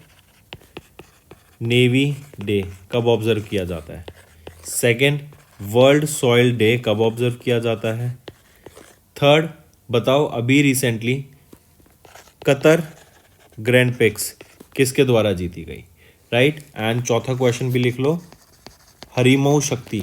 नेवी डे कब ऑब्जर्व किया जाता है? सेकंड, वर्ल्ड सॉइल डे कब ऑब्जर्व किया जाता है? थर्ड, बताओ अभी रिसेंटली कतर ग्रैंड पिक्स किसके द्वारा जीती गई, राइट। एंड चौथा क्वेश्चन भी लिख लो, हरिमऊ शक्ति,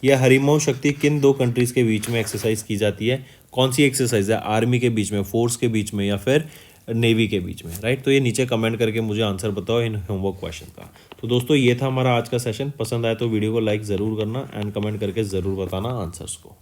यह हरिमऊ शक्ति किन 2 कंट्रीज के बीच में एक्सरसाइज की जाती है? कौन सी एक्सरसाइज है? आर्मी के बीच में, फोर्स के बीच में, या फिर नेवी के बीच में, राइट। तो ये नीचे कमेंट करके मुझे आंसर बताओ इन होमवर्क क्वेश्चन का। तो दोस्तों ये था हमारा आज का सेशन। पसंद आए तो वीडियो को लाइक ज़रूर करना एंड कमेंट करके ज़रूर बताना आंसर्स को।